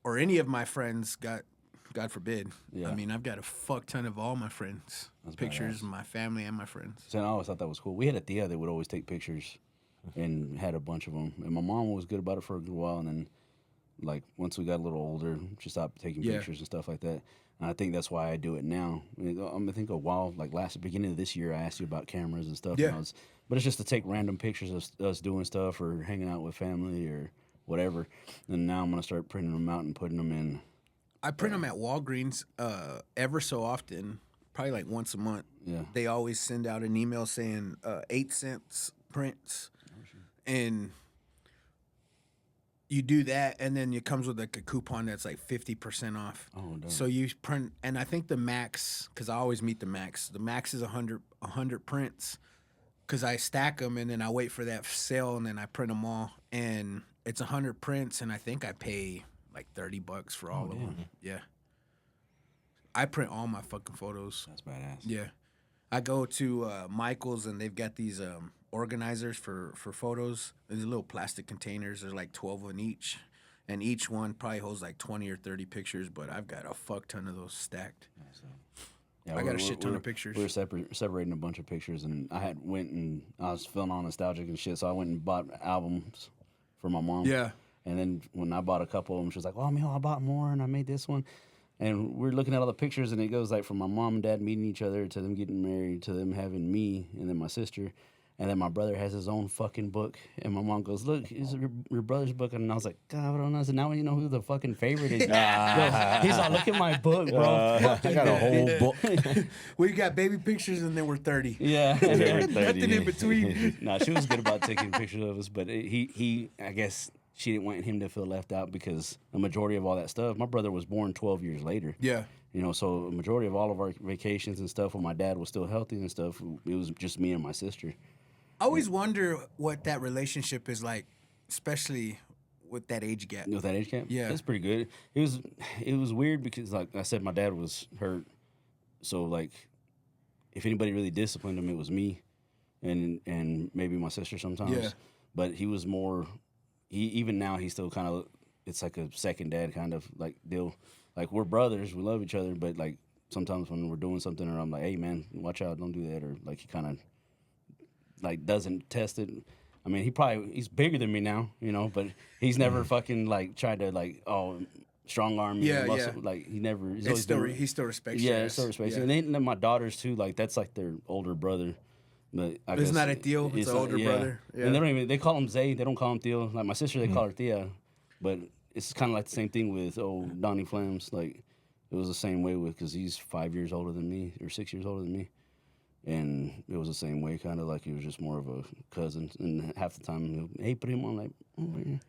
or any of my friends God forbid, I mean, I've got a fuck ton of all my friends' pictures, my family and my friends. So I always thought that was cool. We had a Tia that would always take pictures and had a bunch of them. And my mom was good about it for a good while. And then, like, once we got a little older, she stopped taking pictures and stuff like that. And I think that's why I do it now. I think a while, like beginning of this year, I asked you about cameras and stuff. Yeah. And but it's just to take random pictures of us doing stuff or hanging out with family or whatever. And now I'm going to start printing them out and putting them in. I print them at Walgreens ever so often, probably like once a month. Yeah. They always send out an email saying 8 cents prints. And you do that, and then it comes with like a coupon that's like 50% off. Oh, dope. So you print, and I think the max, because I always meet the max. The max is 100 prints, because I stack them and then I wait for that sale and then I print them all, and it's 100 prints, and I think I pay like $30 for all of them. Yeah. I print all my fucking photos. That's badass. Yeah. I go to Michael's, and they've got these organizers for photos. These little plastic containers. There's like 12 in each. And each one probably holds like 20 or 30 pictures, but I've got a fuck ton of those stacked. Yeah, I got a shit ton of pictures. We were separating a bunch of pictures, and I was feeling all nostalgic and shit, so I went and bought albums for my mom. Yeah. And then when I bought a couple of them, she was like, "Oh, man, I bought more, and I made this one." And we're looking at all the pictures, and it goes like from my mom and dad meeting each other to them getting married to them having me and then my sister. And then my brother has his own fucking book. And my mom goes, look, it's your brother's book. And I was like, God, I don't know. So now you know who the fucking favorite is. He's like, look at my book, bro. I got a whole book. We got baby pictures and then we're 30. Yeah. Nothing in between. No, she was good about taking pictures of us. But he, I guess she didn't want him to feel left out because the majority of all that stuff, my brother was born 12 years later. Yeah. You know, so the majority of all of our vacations and stuff when my dad was still healthy and stuff, it was just me and my sister. I always wonder what that relationship is like, especially with that age gap. With that age gap? Yeah. It's pretty good. It was weird because, like I said, my dad was hurt. So, like, if anybody really disciplined him, it was me and maybe my sister sometimes. Yeah. But he was more, even now, he's still kind of, it's like a second dad kind of, like, deal. Like, we're brothers. We love each other. But, like, sometimes when we're doing something or I'm like, hey, man, watch out. Don't do that. Or, like, he kind of, like, doesn't test it. I mean, he's bigger than me now, you know, but he's never fucking, like, tried to, like, strong arm me. Yeah, muscle. yeah. Like, he never. He still respects you. Yeah, he still respects you. And then my daughters, too, like, that's, like, their older brother. But I It's guess not a Theo, it's an older brother. Yeah. And they call him Zay. They don't call him Theo. Like, my sister, they call her Thea. But it's kind of like the same thing with, Donnie Flams. Like, it was the same way because he's 5 years older than me or 6 years older than me. And it was the same way, kind of like he was just more of a cousin. And half the time, hey, primo, I'm like, I'm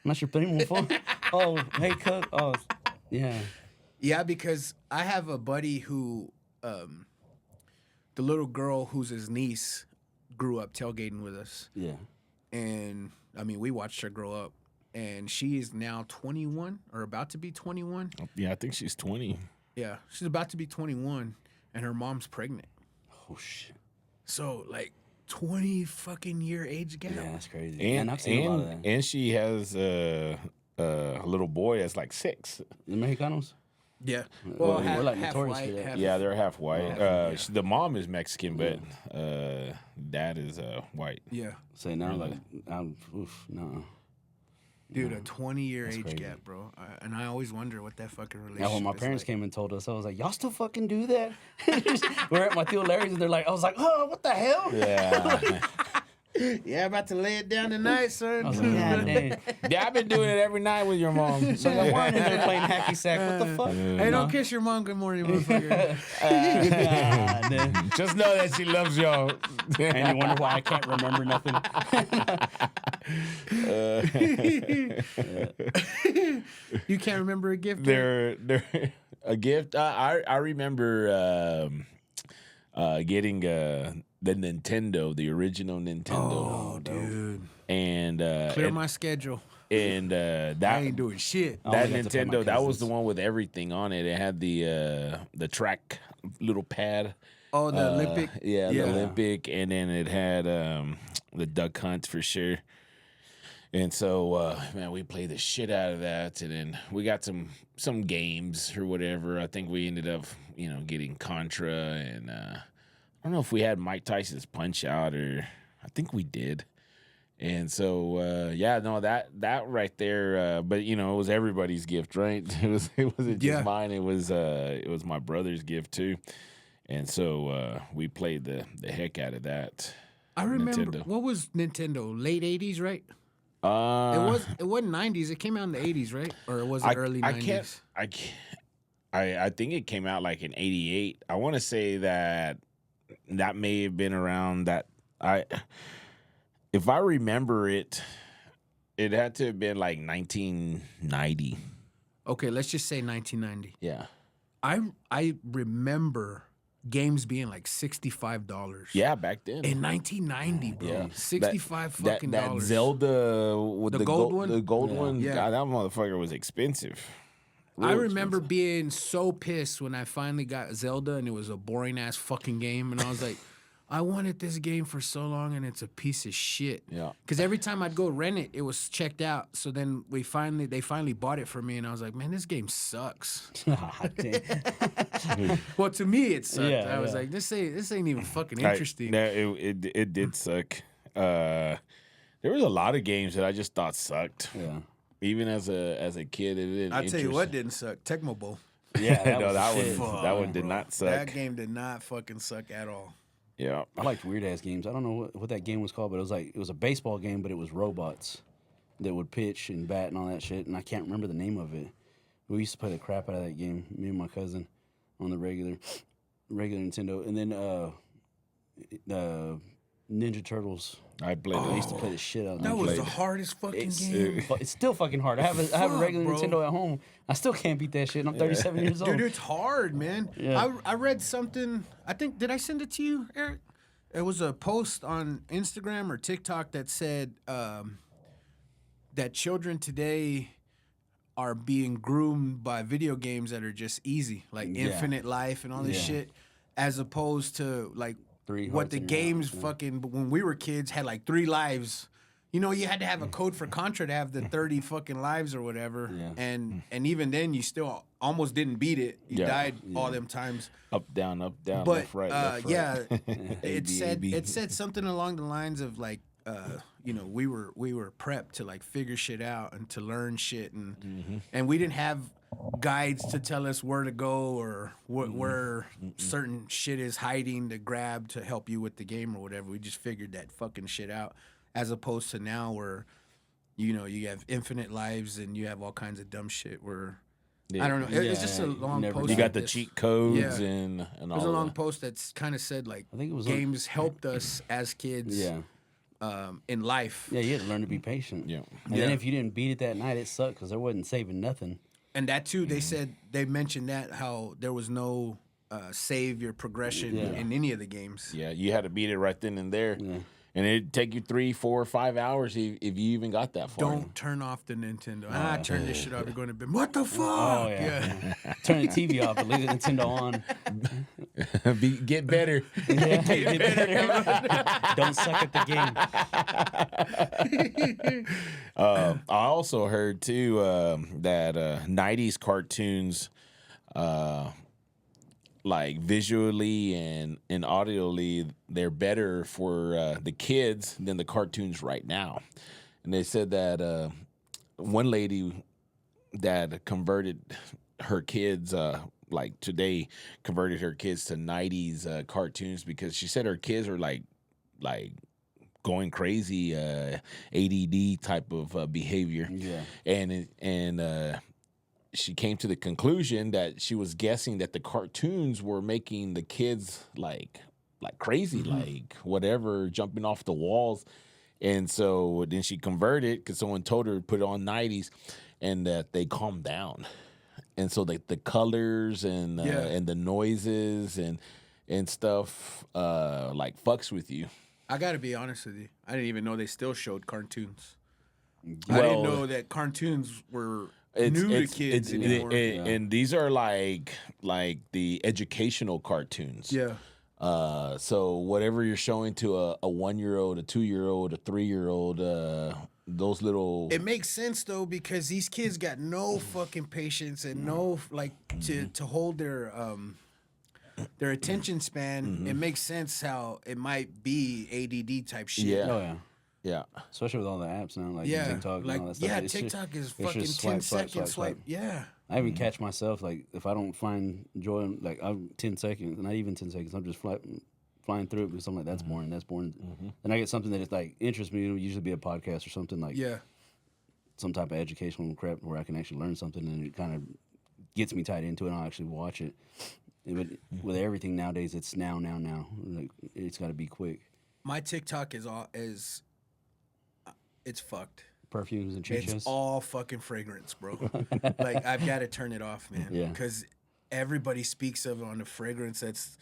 not your primo, fool. Oh, hey, cook. Oh, yeah. Yeah, because I have a buddy who, the little girl who's his niece, grew up tailgating with us. Yeah. And, I mean, we watched her grow up. And she is now 21 or about to be 21. Yeah, I think she's 20. Yeah, she's about to be 21, and her mom's pregnant. Oh, shit. So, like, 20 fucking year age gap. Yeah, that's crazy. And I've seen a lot of that. and she has a little boy that's like 6. The Mexicanos? Yeah. Well, half, we're, like, half notorious white, for that. half Yeah, they're half white. Yeah. The mom is Mexican, but dad is white. Yeah. Say now, like, no. Dude, a 20-year age crazy. gap, bro. And I always wonder what that fucking relationship Now, when my is parents like. came and told us, I was like, y'all still fucking do that? We're at my Theo Larry's, and they're like, I was like, oh, what the hell? Yeah. Yeah, about to lay it down tonight, son. I was like, God damn. Yeah, I've been doing it every night with your mom. So I won, and they're playing hacky sack. What the fuck? Hey, don't kiss your mom. Good morning, motherfucker. God, damn. Just know that she loves y'all. And you wonder why I can't remember nothing. You can't remember a gift? They're a gift. I remember getting the Nintendo, the original Nintendo. Oh, dude. And Clear my schedule. and I that ain't doing shit. I that only got to play my Nintendo, that was the cousins. one with everything on it. It had the track little pad. Oh, the Olympic? Yeah, Yeah. the Olympic, and then it had the duck hunt for sure. And so, man, we played the shit out of that, and then we got some games or whatever. I think we ended up, getting Contra, and I don't know if we had Mike Tyson's Punch Out, or I think we did. And so, that right there. But it was everybody's gift, right? It wasn't just mine. It was my brother's gift too. And so we played the heck out of that. I remember. Nintendo. What was Nintendo? Late 80s, right? It wasn't 90s. It came out in the 80s, right? Or was it early 90s? I think it came out like in 88. I want to say that may have been around that. If I remember it had to have been like 1990. Okay, let's just say 1990. Yeah. I remember games being like $65. Yeah, back then. In 1990, bro. Yeah. 65 fucking that dollars. Zelda with The the gold one? The gold one. Yeah. God, that motherfucker was expensive. I Real remember expensive. being so pissed when I finally got Zelda and it was a boring ass fucking game, and I was like, I wanted this game for so long and it's a piece of shit. Yeah. Because every time I'd go rent it, it was checked out. So then they finally bought it for me, and I was like, man, this game sucks. Well, to me it sucked. Yeah, I was yeah. like, this ain't even fucking interesting. It did suck. There was a lot of games that I just thought sucked. Yeah. Even as a kid, it didn't. I'll tell you what didn't suck. Tecmo Bowl. Yeah, that No, was that the shit. one that one did not suck. That game did not fucking suck at all. Yeah. I liked weird ass games. I don't know what that game was called, but it was a baseball game, but it was robots that would pitch and bat and all that shit. And I can't remember the name of it. We used to play the crap out of that game, me and my cousin, on the regular Nintendo. And then the Ninja Turtles. I played I used it. to play the shit out of That that. was the hardest fucking game. It's still fucking hard. I have a Fuck, regular bro. Nintendo at home. I still can't beat that shit. And I'm 37 years old. Dude, it's hard, man. Yeah. I read something. I think, did I send it to you, Eric? It was a post on Instagram or TikTok that said that children today are being groomed by video games that are just easy, like Infinite Life and all this shit, as opposed to like what the games fucking, when we were kids, had like 3 lives. You know, you had to have a code for Contra to have the 30 fucking lives or whatever. Yeah. And even then, you still almost didn't beat it. You died all them times. Up, down, But left, right, left, right. yeah, it said something along the lines of like, you know, we were prepped to like figure shit out and to learn shit, and we didn't have guides to tell us where to go or where certain shit is hiding to grab to help you with the game or whatever. We just figured that fucking shit out, as opposed to now where, you know, you have infinite lives and you have all kinds of dumb shit where. I don't know. It's just a long post. You got the this. cheat codes Yeah. and all. There's a long post that's kind of said like, I think it was games helped us as kids. Yeah. In life. Yeah, you had to learn to be patient. Yeah. And then if you didn't beat it that night, it sucked because there wasn't saving nothing. And that too, they said, they mentioned that how there was no save your progression in any of the games. Yeah, you had to beat it right then and there. And it'd take you 3, 4, 5 hours if you even got that far. Don't turn off the Nintendo. Turn this shit off. You're going to be, what the fuck? Oh, yeah. Turn the TV off and leave the Nintendo on. Get better. Yeah, get better. Don't suck at the game. I also heard too that 90s cartoons, like visually and audially, they're better for the kids than the cartoons right now. And they said that one lady that converted her kids, like today, converted her kids to 90s cartoons because she said her kids are like going crazy, ADD type of behavior. Yeah, and she came to the conclusion that she was guessing that the cartoons were making the kids like crazy, like whatever, jumping off the walls. And so then she converted because someone told her to put it on 90s, and that they calmed down. And so the colors and the noises and stuff like fucks with you. I got to be honest with you. I didn't even know they still showed cartoons. I didn't know that cartoons were new to kids anymore. And these are like the educational cartoons. Yeah. So whatever you're showing to a 1-year-old, a 2-year-old, a 3-year-old, those little. It makes sense though, because these kids got no fucking patience and no to hold their attention span. It makes sense how it might be ADD type shit. Yeah. Oh, yeah. Yeah. Especially with all the apps now, like Yeah, TikTok and all that stuff. yeah, It's TikTok is it's fucking just 10 seconds swipe. Yeah. I even catch myself, like, if I don't find joy, like, I'm 10 seconds, not even 10 seconds, I'm just flying through it because I'm like, that's boring, that's boring. Then I get something that is, like, interests me. It'll usually be a podcast or something, like, some type of educational crap where I can actually learn something, and it kind of gets me tied into it, and I'll actually watch it. But with everything nowadays, it's now. Like, it's got to be quick. My TikTok is it's fucked. Perfumes and chichas. It's all fucking fragrance, bro. Like, I've got to turn it off, man. Yeah. Because everybody speaks of it on the fragrance that's,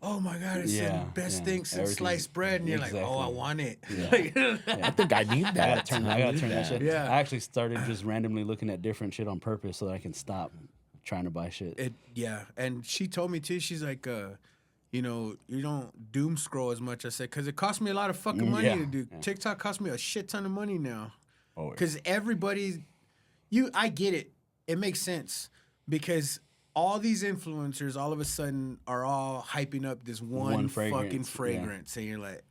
oh my God, it's the best thing since sliced bread. And you're like, oh, I want it. Yeah. I think I need that. I gotta turn that shit. Yeah. I actually started just randomly looking at different shit on purpose so that I can stop trying to buy shit. And she told me too, she's like, you know, you don't doom scroll as much. I said, because it costs me a lot of fucking money to do. Yeah. TikTok costs me a shit ton of money now. Because everybody, I get it. It makes sense. Because all these influencers all of a sudden are all hyping up this one fucking fragrance. And you're like,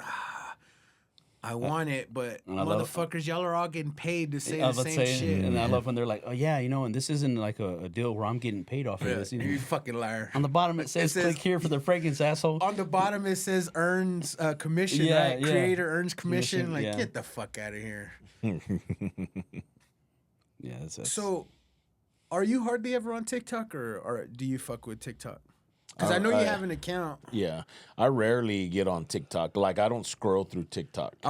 I want it, but And I love- motherfuckers, y'all are all getting paid to say I the was about to same say, shit. and I love when they're like, "Oh yeah, and this isn't like a deal where I'm getting paid off of Yeah, this." you fucking liar. On the bottom it says, says- "Click here for the fragrance, asshole." On the bottom it says earns commission, Yeah, right? yeah. Creator earns commission. Commission, Like, yeah. get the fuck out of here. Yeah, that's So, are you hardly ever on TikTok, or do you fuck with TikTok? Because I know you have an account. Yeah, I rarely get on TikTok. Like I don't scroll through TikTok. I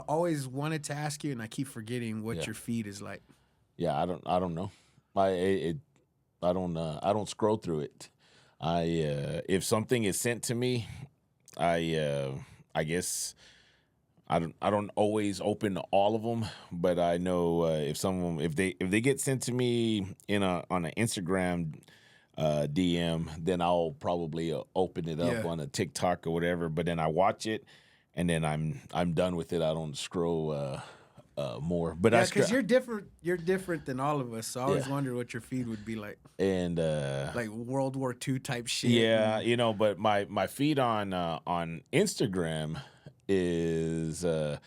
always wanted to ask you, and I keep forgetting what your feed is like. Yeah, I don't know. I don't scroll through it. If something is sent to me, I guess I don't always open all of them, but I know if they get sent to me on an Instagram DM, then I'll probably open it up on a TikTok or whatever. But then I watch it, and then I'm done with it. I don't scroll more. But because you're different. You're different than all of us. So I always wondered what your feed would be like. And like World War II type shit. Yeah, but my feed on Instagram is there's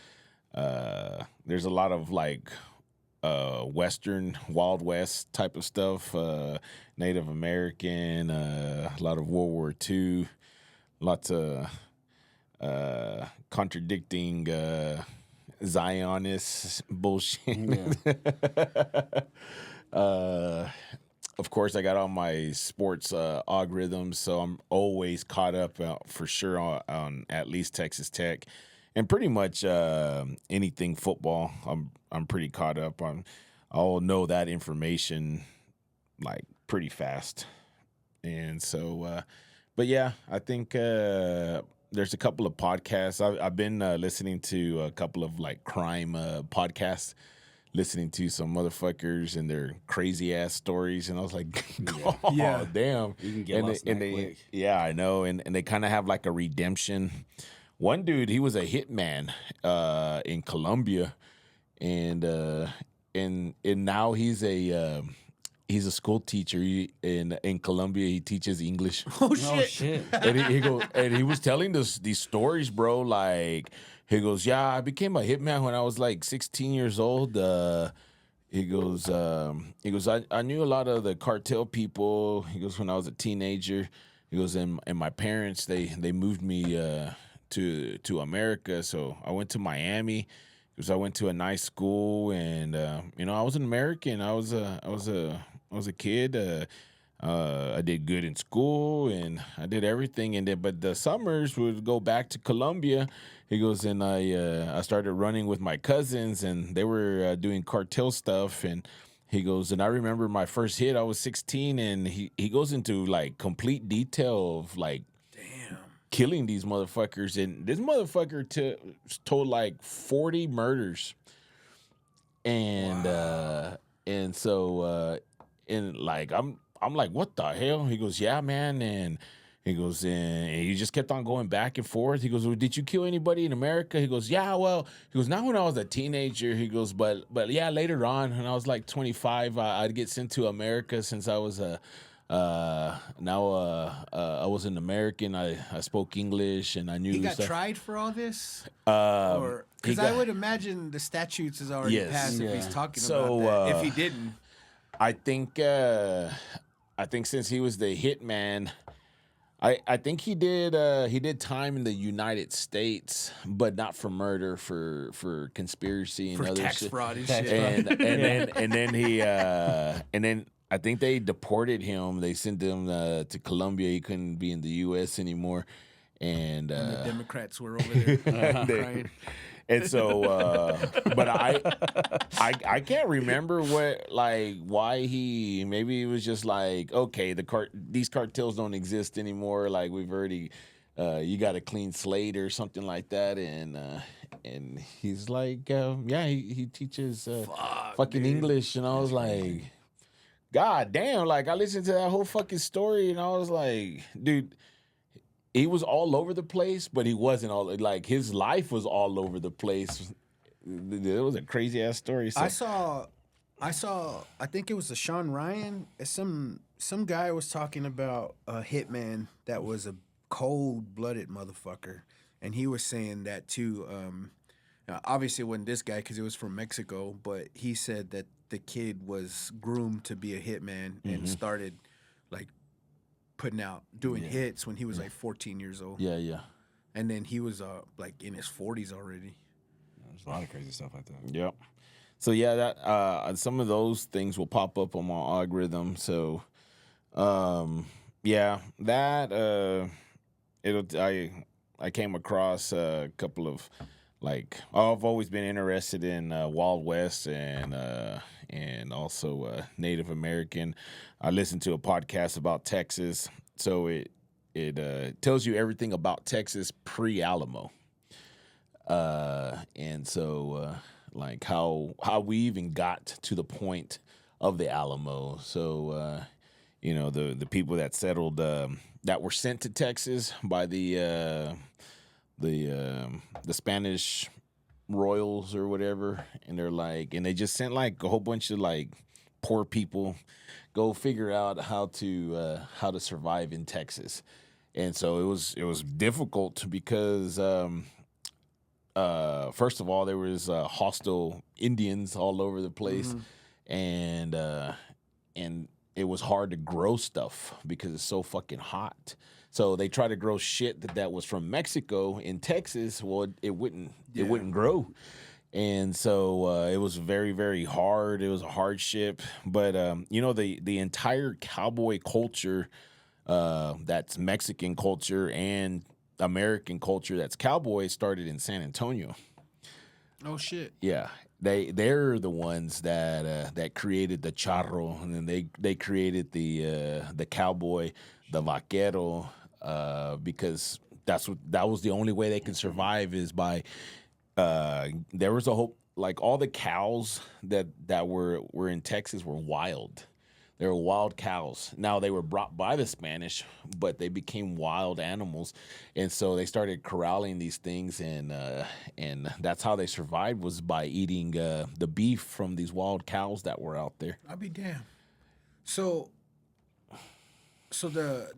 a lot of like Western Wild West type of stuff, Native American, a lot of World War II, lots of contradicting Zionist bullshit. Of course, I got all my sports algorithms, so I'm always caught up for sure on at least Texas Tech, and pretty much anything football. I'm pretty caught up on. I'll know that information like pretty fast, and so. But yeah, I think there's a couple of podcasts. I've been listening to a couple of like crime podcasts. Listening to some motherfuckers and their crazy ass stories, and I was like, "Oh, damn!" You can get lost in that quick. Yeah, I know, and they kind of have like a redemption. One dude, he was a hitman in Colombia, and now he's a school teacher in Colombia. He teaches English. Oh Oh shit! shit! And he was telling us these stories, bro. Like he goes, yeah, I became a hitman when I was like 16 years old. He goes, I knew a lot of the cartel people. He goes, when I was a teenager. He goes, and my parents they moved me to America, so I went to Miami. Because I went to a nice school, and I was an American. I was a kid. I did good in school, and I did everything. And then, but the summers would go back to Colombia. He goes, and I started running with my cousins, and they were doing cartel stuff. And he goes, and I remember my first hit. I was 16, and he goes into like complete detail of like killing these motherfuckers. And this motherfucker told like 40 murders. And and so and like I'm like, what the hell? He goes, yeah, man. And he goes, and he just kept on going back and forth. He goes, well, did you kill anybody in America? He goes, yeah, well, he goes, not when I was a teenager. He goes, but yeah, later on, when I was like 25, I'd get sent to America since I was I was an American. I spoke English, and I knew He got stuff. tried for all this, He because I got- would imagine the statutes is already Yes. passed if Yeah. he's talking So, about that. If he didn't, I think since he was the hitman, I think he did time in the United States, but not for murder, for conspiracy and for other tax shit. fraud and Tax shit. fraud. And then I think they deported him. They sent him to Colombia. He couldn't be in the U.S. anymore, and The Democrats were over there crying. and so, but I can't remember why he, maybe it was just like, okay, these cartels don't exist anymore. Like we've already, you got a clean slate or something like that. And he's like, yeah, he teaches fucking English. And I was like, God damn, like I listened to that whole fucking story and I was like, dude, he was all over the place, but he wasn't all, like his life was all over the place. It was a crazy ass story. So. I saw. I think it was a Sean Ryan. Some guy was talking about a hitman that was a cold-blooded motherfucker, and he was saying that too. Obviously, it wasn't this guy because it was from Mexico, but he said that the kid was groomed to be a hitman and started like doing hits when he was like 14 years old. Yeah. And then he was like in his 40s already. There's a lot of crazy stuff like that. Yep. So yeah, that some of those things will pop up on my algorithm. So, yeah, that I came across a couple of I've always been interested in Wild West and also Native American. I listened to a podcast about Texas, so it tells you everything about Texas pre-Alamo. And so like how we even got to the point of the Alamo. So the people that settled that were sent to Texas by the Spanish royals or whatever, and they just sent like a whole bunch of like poor people go figure out how to survive in Texas. And so it was difficult because first of all, there was hostile Indians all over the place, and it was hard to grow stuff because it's so fucking hot. So they tried to grow shit that was from Mexico in Texas. Well, it wouldn't grow, and so it was very, very hard. It was a hardship. But the entire cowboy culture, that's Mexican culture and American culture that's cowboy, started in San Antonio. Oh shit! Yeah, they're the ones that created the charro, and then they created the cowboy, the vaquero, because that was the only way they could survive is by there was a whole like all the cows that were in Texas were wild. They were wild cows. Now, they were brought by the Spanish, but they became wild animals. And so they started corralling these things, and that's how they survived, was by eating the beef from these wild cows that were out there. I'll be damned. So the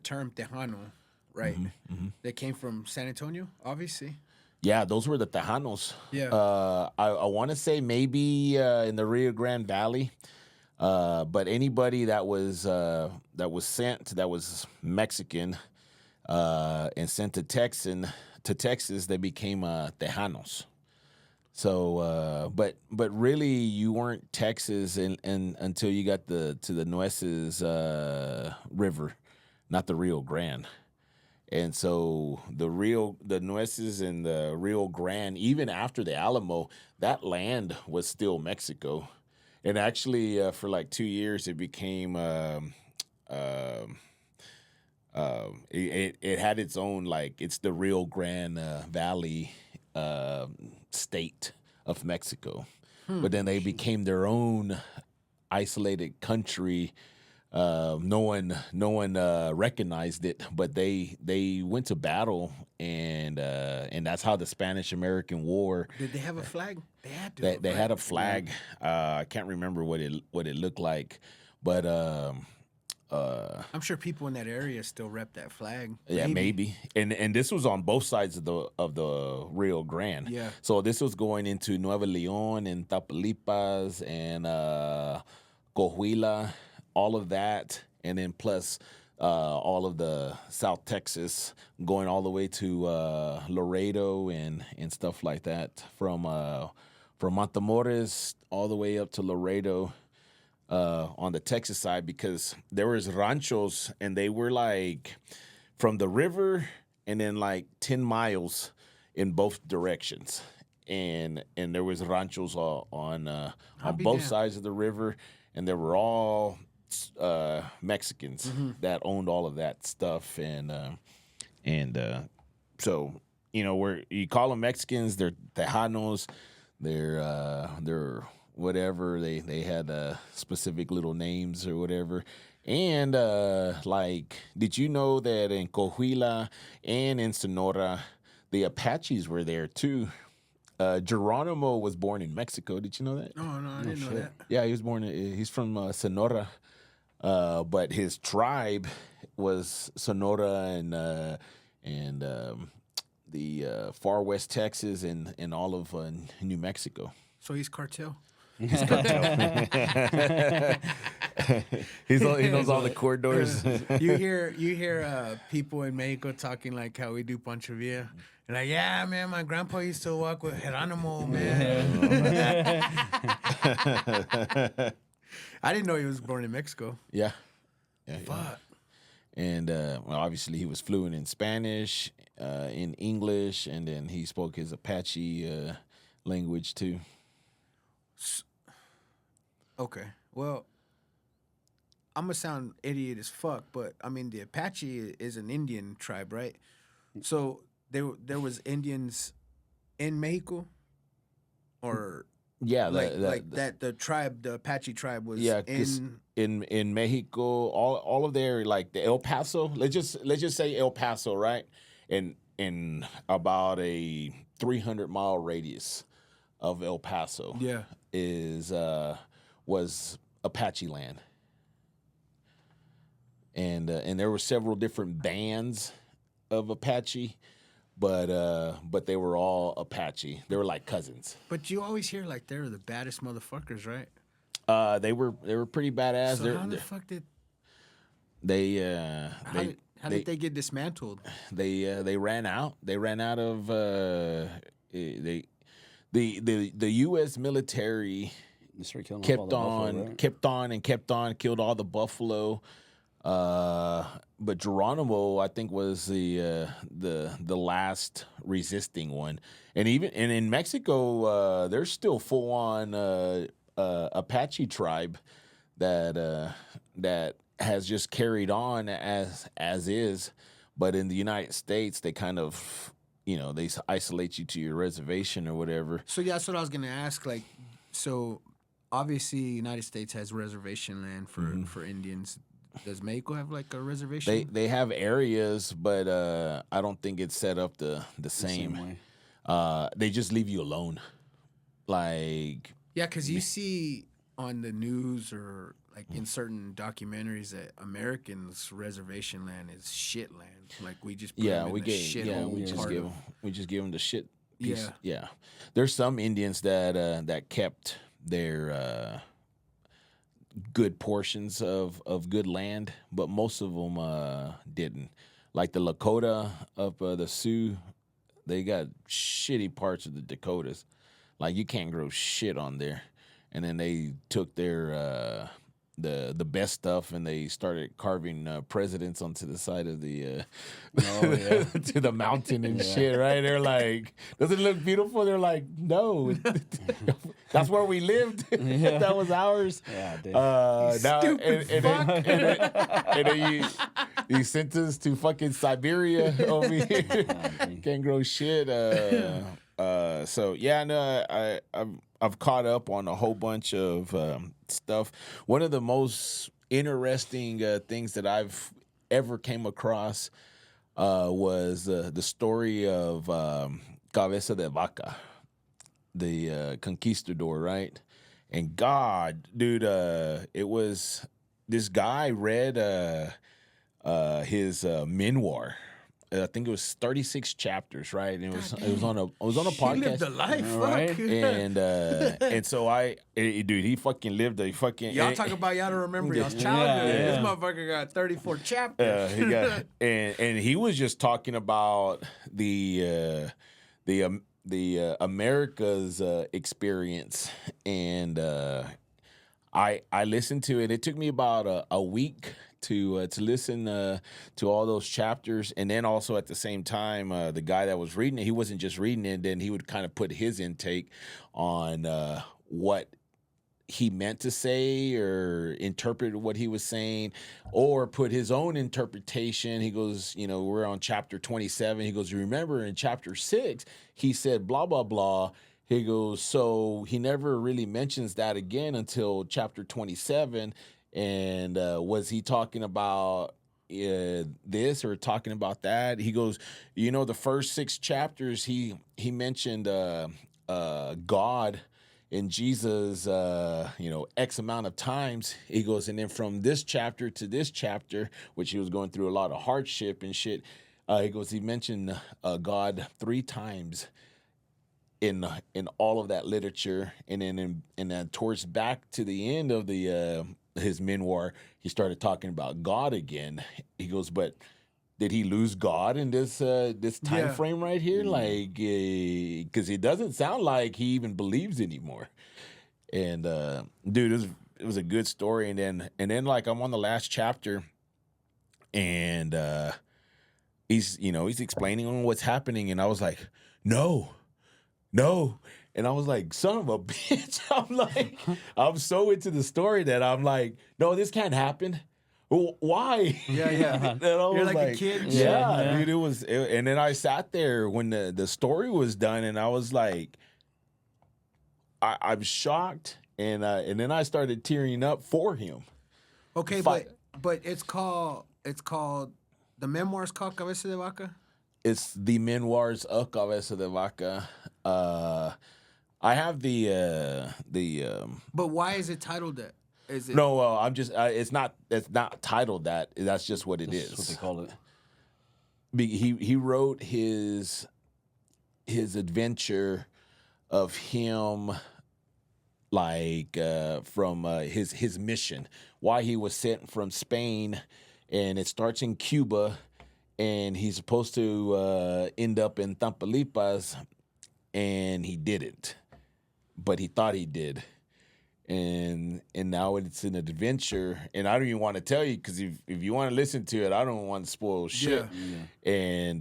term Tejano, right? They came from San Antonio, obviously. Yeah, those were the Tejanos. Yeah. I want to say maybe in the Rio Grande Valley. But anybody that was sent, that was Mexican, and sent to Texas, they became Tejanos. So, but really, you weren't Texas until you got to the Nueces River, not the Rio Grande. And so the Nueces and the Rio Grande, even after the Alamo, that land was still Mexico. And actually, for like 2 years, it became it had its own, like, it's the Rio Grande Valley state of Mexico. But then they became their own isolated country. No one recognized it, but they went to battle, and that's how the Spanish-American War. Did they have a flag? They had to. They had a flag. I can't remember what it looked like, but I'm sure people in that area still rep that flag. yeah, maybe. And this was on both sides of the Rio Grande. Yeah. So this was going into Nuevo León and Tapalipas and Coahuila, all of that, and then plus all of the South Texas, going all the way to Laredo and stuff like that, from Matamoros all the way up to Laredo on the Texas side, because there was ranchos, and they were like from the river and then like 10 miles in both directions, and there was ranchos on both sides of the river, and they were all Mexicans that owned all of that stuff, and so where you call them Mexicans, they're Tejanos, they're whatever, they had specific little names or whatever. And like, did you know that in Coahuila and in Sonora, the Apaches were there too? Geronimo was born in Mexico. Did you know that? No, I didn't know that. Yeah, he's from Sonora. But his tribe was Sonora and far west Texas and all of New Mexico. So he's cartel. He knows all the corridors. You hear people in Mexico talking like how we do Pancho Villa. And like, yeah, man, my grandpa used to walk with Geronimo, man. I didn't know he was born in Mexico. Yeah. Fuck. And well, obviously he was fluent in Spanish, in English, and then he spoke his Apache language too. Okay. Well, I'm gonna sound idiot as fuck, but I mean the Apache is an Indian tribe, right? So there was Indians in Mexico, or Yeah, the tribe, the Apache tribe was in Mexico, all of their like the El Paso. Let's just say El Paso, right? In about a 300-mile radius of El Paso, was Apache land, and there were several different bands of Apache. But they were all Apache. They were like cousins. But you always hear like they're the baddest motherfuckers, right? They were pretty badass. So how the fuck did how did they get dismantled? They ran out. They ran out of the U.S. military kept on, killed all the buffalo. But Geronimo, I think, was the last resisting one, and in Mexico, there's still full on Apache tribe that has just carried on as is, but in the United States, they kind of they isolate you to your reservation or whatever. So yeah, that's what I was gonna ask. Like, so obviously, United States has reservation land for Indians. Does Mexico have like a reservation? They have areas, but I don't think it's set up the same way. They just leave you alone. Like yeah, because you see on the news or like in certain documentaries that Americans' reservation land is shit land. Like we just put them in the shithole we just give them the shit piece. Yeah. There's some Indians that kept their good portions of good land, but most of them didn't. Like the Lakota up the Sioux, they got shitty parts of the Dakotas. Like you can't grow shit on there. And then they took their the best stuff and they started carving presidents onto the side of the to the mountain and shit. Right? They're like, does it look beautiful? They're like, no, that's where we lived. That was ours. Yeah, dude. And then you sent us to fucking Siberia over here. Can't grow shit. So yeah, no, I've caught up on a whole bunch of stuff. One of the most interesting things that I've ever came across was the story of Cabeza de Vaca, the conquistador, right? And God, dude, it was this guy read his memoir. I think it was 36 chapters, right? And it was on a podcast. He lived a life, right? fuck. And so dude, he fucking lived a fucking. Y'all talk about y'all to remember y'all's childhood. Yeah. This motherfucker got 34 chapters. He got and he was just talking about the America's experience, and I listened to it. It took me about a week to listen to all those chapters, and then also at the same time, the guy that was reading it, he wasn't just reading it. Then he would kind of put his intake on what he meant to say or interpret what he was saying, or put his own interpretation. He goes, we're on chapter 27. He goes, remember in chapter 6, he said blah blah blah. He goes, so he never really mentions that again until chapter 27. And was he talking about this or talking about that? He goes, the first 6 chapters, he mentioned God and Jesus, X amount of times. He goes, and then from this chapter to this chapter, which he was going through a lot of hardship and shit, He goes, he mentioned God 3 times in all of that literature, and then towards back to the end of the his memoir, he started talking about God again. He goes, but did he lose God in this time frame right here? Like, because it doesn't sound like he even believes anymore. And dude, it was a good story. And then like I'm on the last chapter, and he's explaining on what's happening, and I was like, no. And I was like, son of a bitch. I'm like, I'm so into the story that I'm like, no, this can't happen. Why? Yeah. And I was You're like a kid and shit. Yeah, dude, and then I sat there when the story was done, and I was like, I'm shocked, and then I started tearing up for him. Okay, but it's called the memoir's called Cabeza de Vaca. It's the memoirs of Cabeza de Vaca. I have the But why is it titled that? Is it no, I'm just it's not titled that. That's just what it is. That's what they call it. He wrote his adventure of him, like from his mission, why he was sent from Spain, and it starts in Cuba, and he's supposed to end up in Tamaulipas, and he didn't, but he thought he did. And now it's an adventure, and I don't even want to tell you, because if you want to listen to it, I don't want to spoil shit. Yeah. And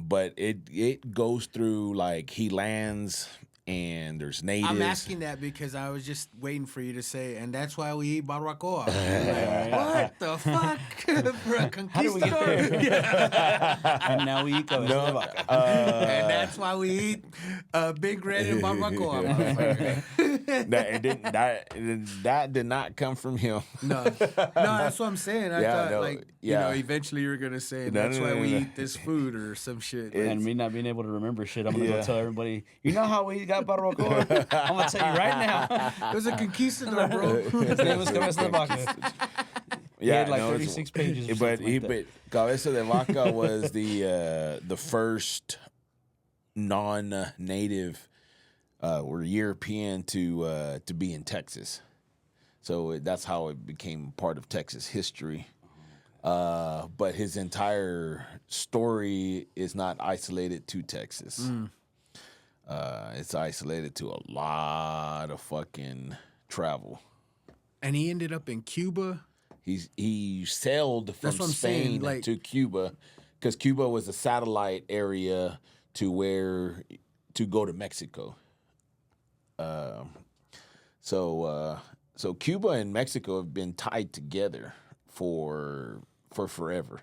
but it goes through, like, he lands and there's natives. I'm asking that because I was just waiting for you to say, and that's why we eat barbacoa. Like, what the fuck? For a conquistador? How do we get there? And now we eat cabeza de vaca. And that's why we eat Big Red and barbacoa. That did not come from him. No, that's what I'm saying. I thought, yeah. eventually you were going to say, that's why we eat this food or some shit. And me not being able to remember shit, I'm going to go tell everybody, you know how we got barbacoa? I'm going to tell you right now. It was a conquistador, bro. His name was Cabeza de Vaca. He had like 36 pages or but something like that. but Cabeza de Vaca was the first non-native or European to be in Texas. So that's how it became part of Texas history. But his entire story is not isolated to Texas. It's isolated to a lot of fucking travel. And he ended up in Cuba. He sailed from Spain to Cuba, because Cuba was a satellite area to go to Mexico. So Cuba and Mexico have been tied together for forever.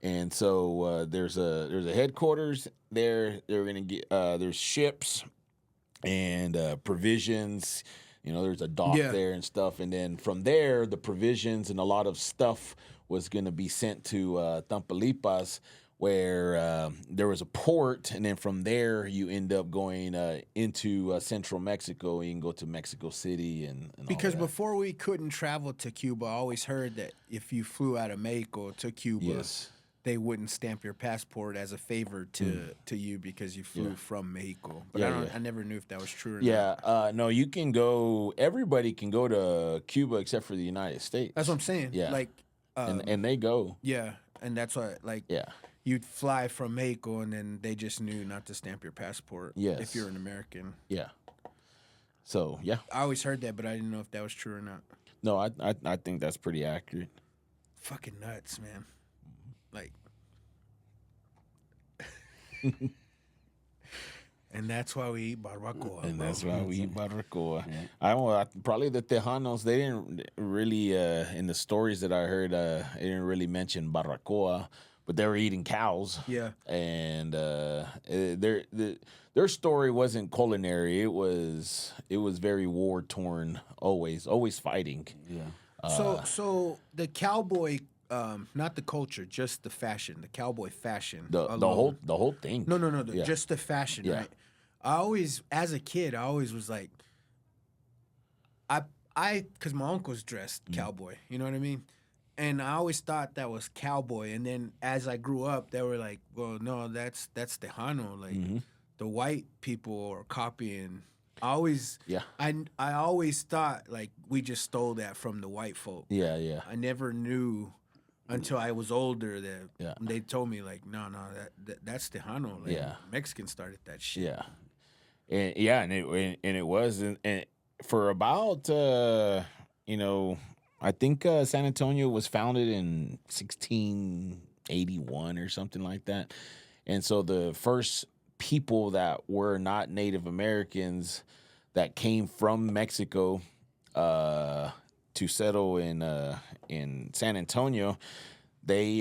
And so there's a headquarters there. They're gonna get there's ships and provisions. There's a dock there and stuff. And then from there, the provisions and a lot of stuff was gonna be sent to Tamaulipas, where there was a port. And then from there, you end up going into central Mexico. You can go to Mexico City and because all that. before we couldn't travel to Cuba, I always heard that if you flew out of Mexico to Cuba, they wouldn't stamp your passport as a favor to you because you flew from Mexico. But I never knew if that was true or not. No, you can go. Everybody can go to Cuba except for the United States. That's what I'm saying. Yeah, like, and they go. Yeah, and that's why, you'd fly from Mexico, and then they just knew not to stamp your passport. Yes. If you're an American. Yeah. So yeah, I always heard that, but I didn't know if that was true or not. No, I think that's pretty accurate. Fucking nuts, man. Like, and that's why we eat barbacoa. And bro. that's why we eat barbacoa. Yeah. Probably the Tejanos, they didn't really, in the stories that I heard, they didn't really mention barbacoa, but they were eating cows. Yeah. And their story wasn't culinary. It was very war torn. Always fighting. Yeah. So the cowboy, not the culture, just the fashion, the cowboy fashion. The whole thing. No, just the fashion, right? I always, as a kid, I always was like, because my uncle's dressed cowboy, you know what I mean? And I always thought that was cowboy. And then as I grew up, they were like, well, no, that's Tejano. Like the white people are copying. I always I always thought like we just stole that from the white folk. Yeah. I never knew until I was older that Yeah. they told me like, no, that's Tejano. Like, Yeah. Mexicans started that shit. Yeah. And it was and for about I think San Antonio was founded in 1681 or something like that. And so the first people that were not Native Americans that came from Mexico to settle in San Antonio, they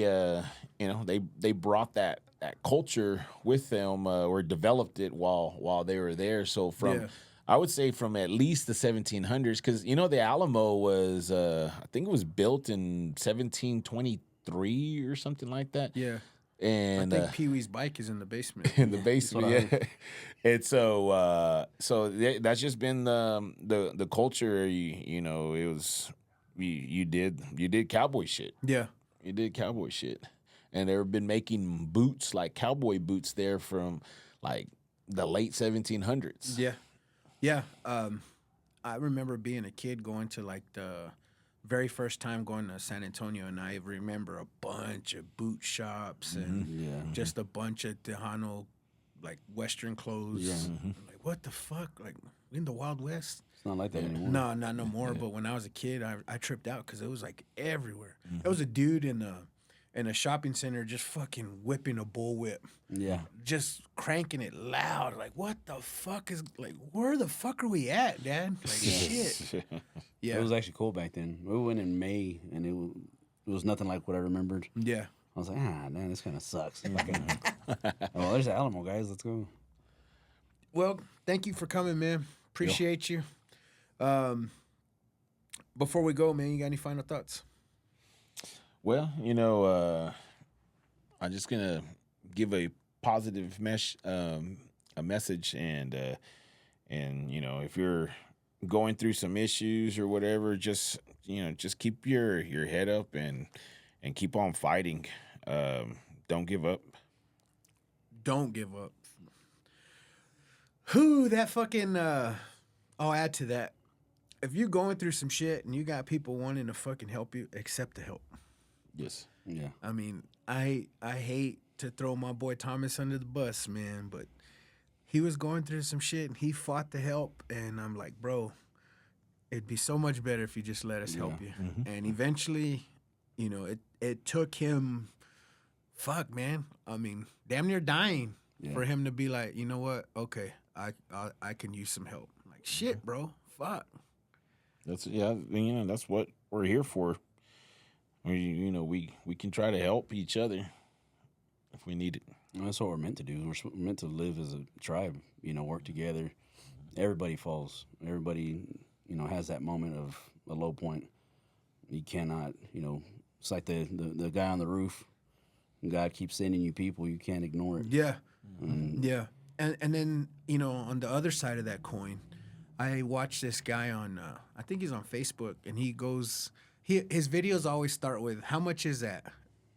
they brought that culture with them or developed it while they were there. So I would say from at least the 1700s, because the Alamo was I think it was built in 1723 or something like that. Yeah. And I think Pee Wee's bike is in the basement. in the basement, yeah. And so that's just been the culture. It was you did cowboy shit. Yeah. You did cowboy shit, and they've been making boots like cowboy boots there from like the late 1700s. Yeah. Yeah. I remember being a kid going to like the very first time going to San Antonio, and I remember a bunch of boot shops and just a bunch of Tejano like Western clothes. Yeah. Like, what the fuck? Like in the Wild West? It's not like that anymore. No, not no more. But when I was a kid, I tripped out because it was like everywhere. There was a dude in a shopping center just fucking whipping a bullwhip. Yeah. Just cranking it loud. Like, what the fuck is, like, where the fuck are we at, Dad? Like, shit. Yeah. It was actually cool back then. We went in May, and it was nothing like what I remembered. Yeah. I was like, man, this kind of sucks. Oh, there's the Alamo, guys. Let's go. Well, thank you for coming, man. Appreciate you. Before we go, man, you got any final thoughts? Well, I'm just gonna give a positive a message, and if you're going through some issues or whatever, just keep your head up and keep on fighting. Don't give up. Don't give up. Who that fucking I'll add to that. If you're going through some shit and you got people wanting to fucking help you, accept the help. Yes. Yeah. I mean, I hate to throw my boy Thomas under the bus, man, but he was going through some shit and he fought to help, and I'm like, bro, it'd be so much better if you just let us help you. And eventually, it took him, fuck, man. I mean, damn near dying for him to be like, you know what? Okay, I can use some help. Like, shit, bro. Fuck. That's what we're here for. We can try to help each other if we need it. Well, that's what we're meant to do. We're meant to live as a tribe, work together. Everybody falls. Everybody, has that moment of a low point. You cannot, it's like the guy on the roof. God keeps sending you people. You can't ignore it. Yeah. Yeah. And then, on the other side of that coin, I watched this guy on, I think he's on Facebook, and his videos always start with, how much is that?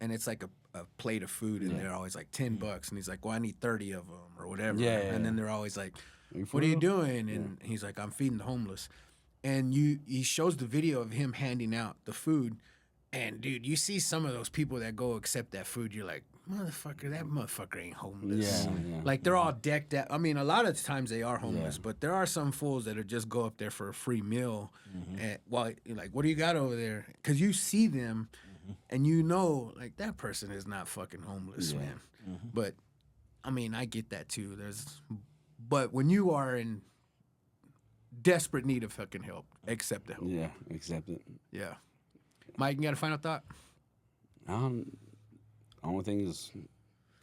And it's like a plate of food, and they're always like $10. And he's like, well, I need 30 of them or whatever. Yeah. And then they're always like, what are you doing? And he's like, I'm feeding the homeless. And he shows the video of him handing out the food. And, dude, you see some of those people that go accept that food, you're like, motherfucker, that motherfucker ain't homeless. Yeah. Like, they're all decked out. I mean, a lot of times they are homeless, but there are some fools that'll just go up there for a free meal. And while you're like, what do you got over there? Because you see them, and like, that person is not fucking homeless, man. But, I mean, I get that, too. But when you are in desperate need of fucking help, accept the help. Yeah, accept it. Yeah. Mike, you got a final thought? The only thing is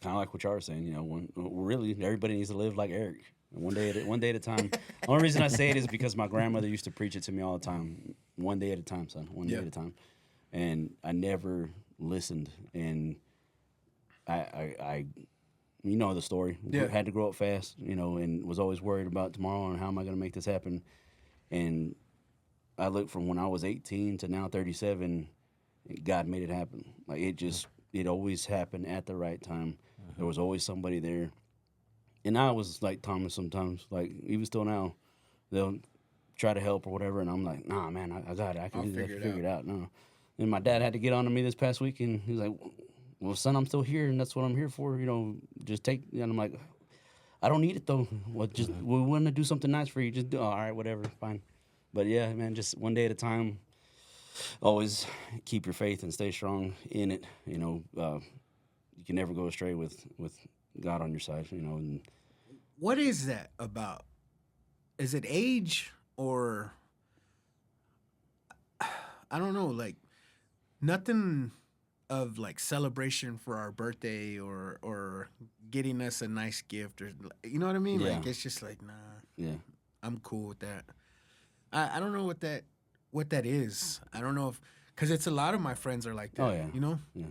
kind of like what y'all are saying. Really, everybody needs to live like Eric, one day at a time. The only reason I say it is because my grandmother used to preach it to me all the time. One day at a time, son. One day at a time. And I never listened. And I the story. Yeah. Had to grow up fast, and was always worried about tomorrow and how am I going to make this happen. And I look from when I was 18 to now 37, God made it happen. Like it always happened at the right time. There was always somebody there. And I was like Thomas sometimes, like even still now, they'll try to help or whatever, and I'm like, nah, man, I got it. I can figure it out. No. And my dad had to get on to me this past week, and he's like, well, son, I'm still here, and that's what I'm here for. Just take. And I'm like, I don't need it though. Well, we want to do something nice for you. Just do. All right, whatever, fine. But yeah, man, just one day at a time. Always keep your faith and stay strong in it. You can never go astray with God on your side. And what is that about? Is it age or I don't know, like nothing of like celebration for our birthday or getting us a nice gift or you know what I mean? Yeah. Like it's just like nah. yeah, I'm cool with that. I don't know what that is. I don't know if because it's a lot of my friends are like that. Oh, yeah. Yeah.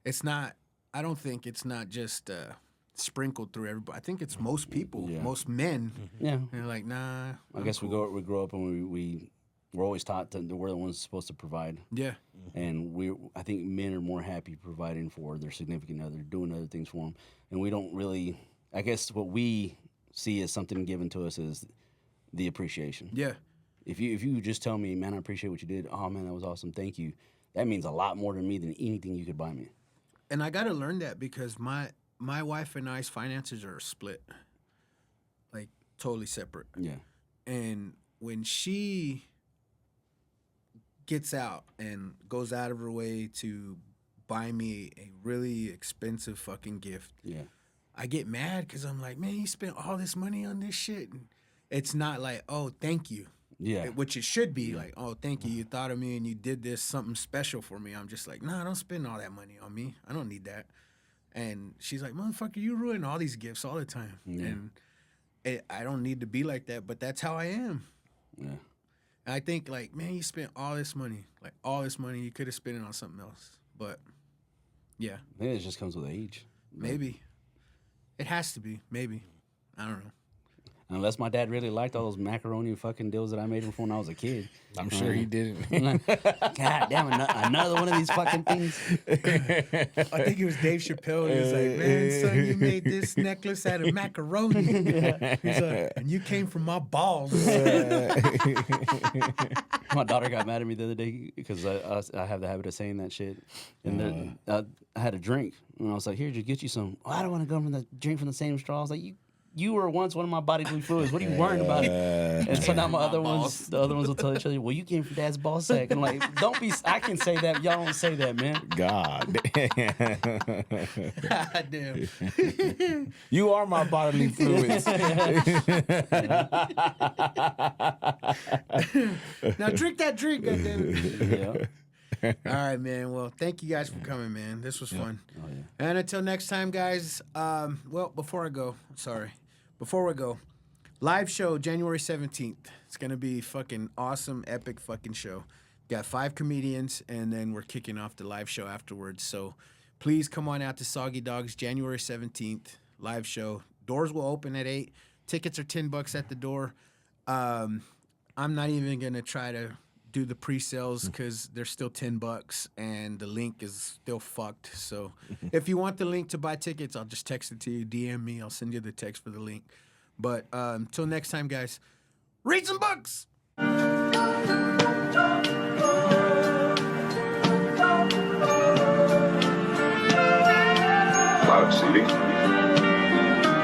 It's not. I don't think it's not just sprinkled through everybody. I think it's most people, most men. yeah. They're like, nah. I guess we grow up and we're always taught that we're the ones supposed to provide. Yeah. And I think men are more happy providing for their significant other, doing other things for them, and we don't really. I guess what we see as something given to us is the appreciation. Yeah. If you just tell me, man, I appreciate what you did. Oh man, that was awesome. Thank you. That means a lot more to me than anything you could buy me. And I got to learn that because my wife and I's finances are split, like totally separate. Yeah. And when she gets out and goes out of her way to buy me a really expensive fucking gift, Yeah. I get mad because I'm like, man, you spent all this money on this shit. And it's not like, oh, thank you. Yeah. Which it should be like, oh, thank you. You thought of me and you did this, something special for me. I'm just like, nah, don't spend all that money on me. I don't need that. And she's like, motherfucker, you ruin all these gifts all the time. Yeah. And I don't need to be like that, but that's how I am. Yeah. And I think, like, man, you spent all this money. Like, all this money, you could have spent it on something else. But, yeah, I think it just comes with age. maybe. It has to be. Maybe. I don't know. Unless my dad really liked all those macaroni fucking deals that I made him for when I was a kid. I'm sure he didn't. God damn, another one of these fucking things. I think it was Dave Chappelle. He was like, man, son, you made this necklace out of macaroni. He's like, and you came from my balls. My daughter got mad at me the other day because I have the habit of saying that shit. And then I had a drink. And I was like, here, just get you some. Oh, I don't want to go from the drink from the same straw. I was like, you were once one of my bodily fluids. What are you worrying about? And so now the other ones will tell each other, well, you came from dad's ball sack. And I'm like, don't be, I can say that. Y'all don't say that, man. God. God damn. You are my bodily fluids. Now drink that drink, goddammit. Yeah. All right, man. Well, thank you guys for coming, man. This was fun. Oh, yeah. And until next time, guys, before we go, live show January 17th. It's going to be fucking awesome, epic fucking show. Got 5 comedians, and then we're kicking off the live show afterwards. So please come on out to Soggy Dogs January 17th, live show. Doors will open at 8. Tickets are $10 at the door. I'm not even going to try to do the pre-sales because they're still $10 and the link is still fucked. So if you want the link to buy tickets, I'll just text it to you. DM me. I'll send you the text for the link. But until next time, guys, read some books. Cloud City.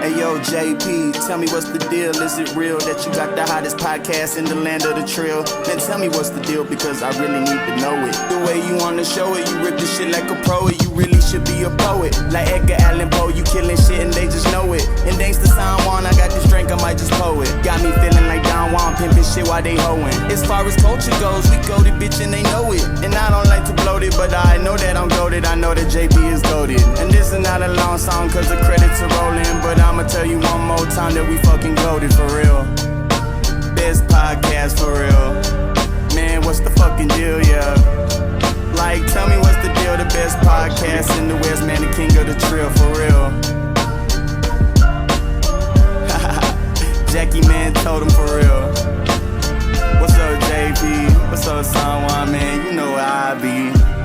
Hey yo, JP, tell me what's the deal? Is it real that you got the hottest podcast in the land of the trill? Then tell me what's the deal because I really need to know it. The way you wanna show it, you rip the shit like a pro. You really should be a poet. Like Edgar Allan Poe, you killing shit and they just know it. And thanks to San Juan, I got this drink, I might just pour it. Got me feeling like Don Juan, pimping shit while they hoeing. As far as culture goes, we goated, bitch, and they know it. And I don't like to bloat it, but I know that I'm goated. I know that JP is goated. And this is not a long song cause the credits are rolling, but I'ma tell you one more time that we fucking goated for real. Best podcast for real. Man, what's the fucking deal, yeah? Like, tell me what's the deal? The best podcast in the West, man, the king of the trill for real. Jackie, man, told him for real. What's up, JP? What's so someone, man, you know where I be.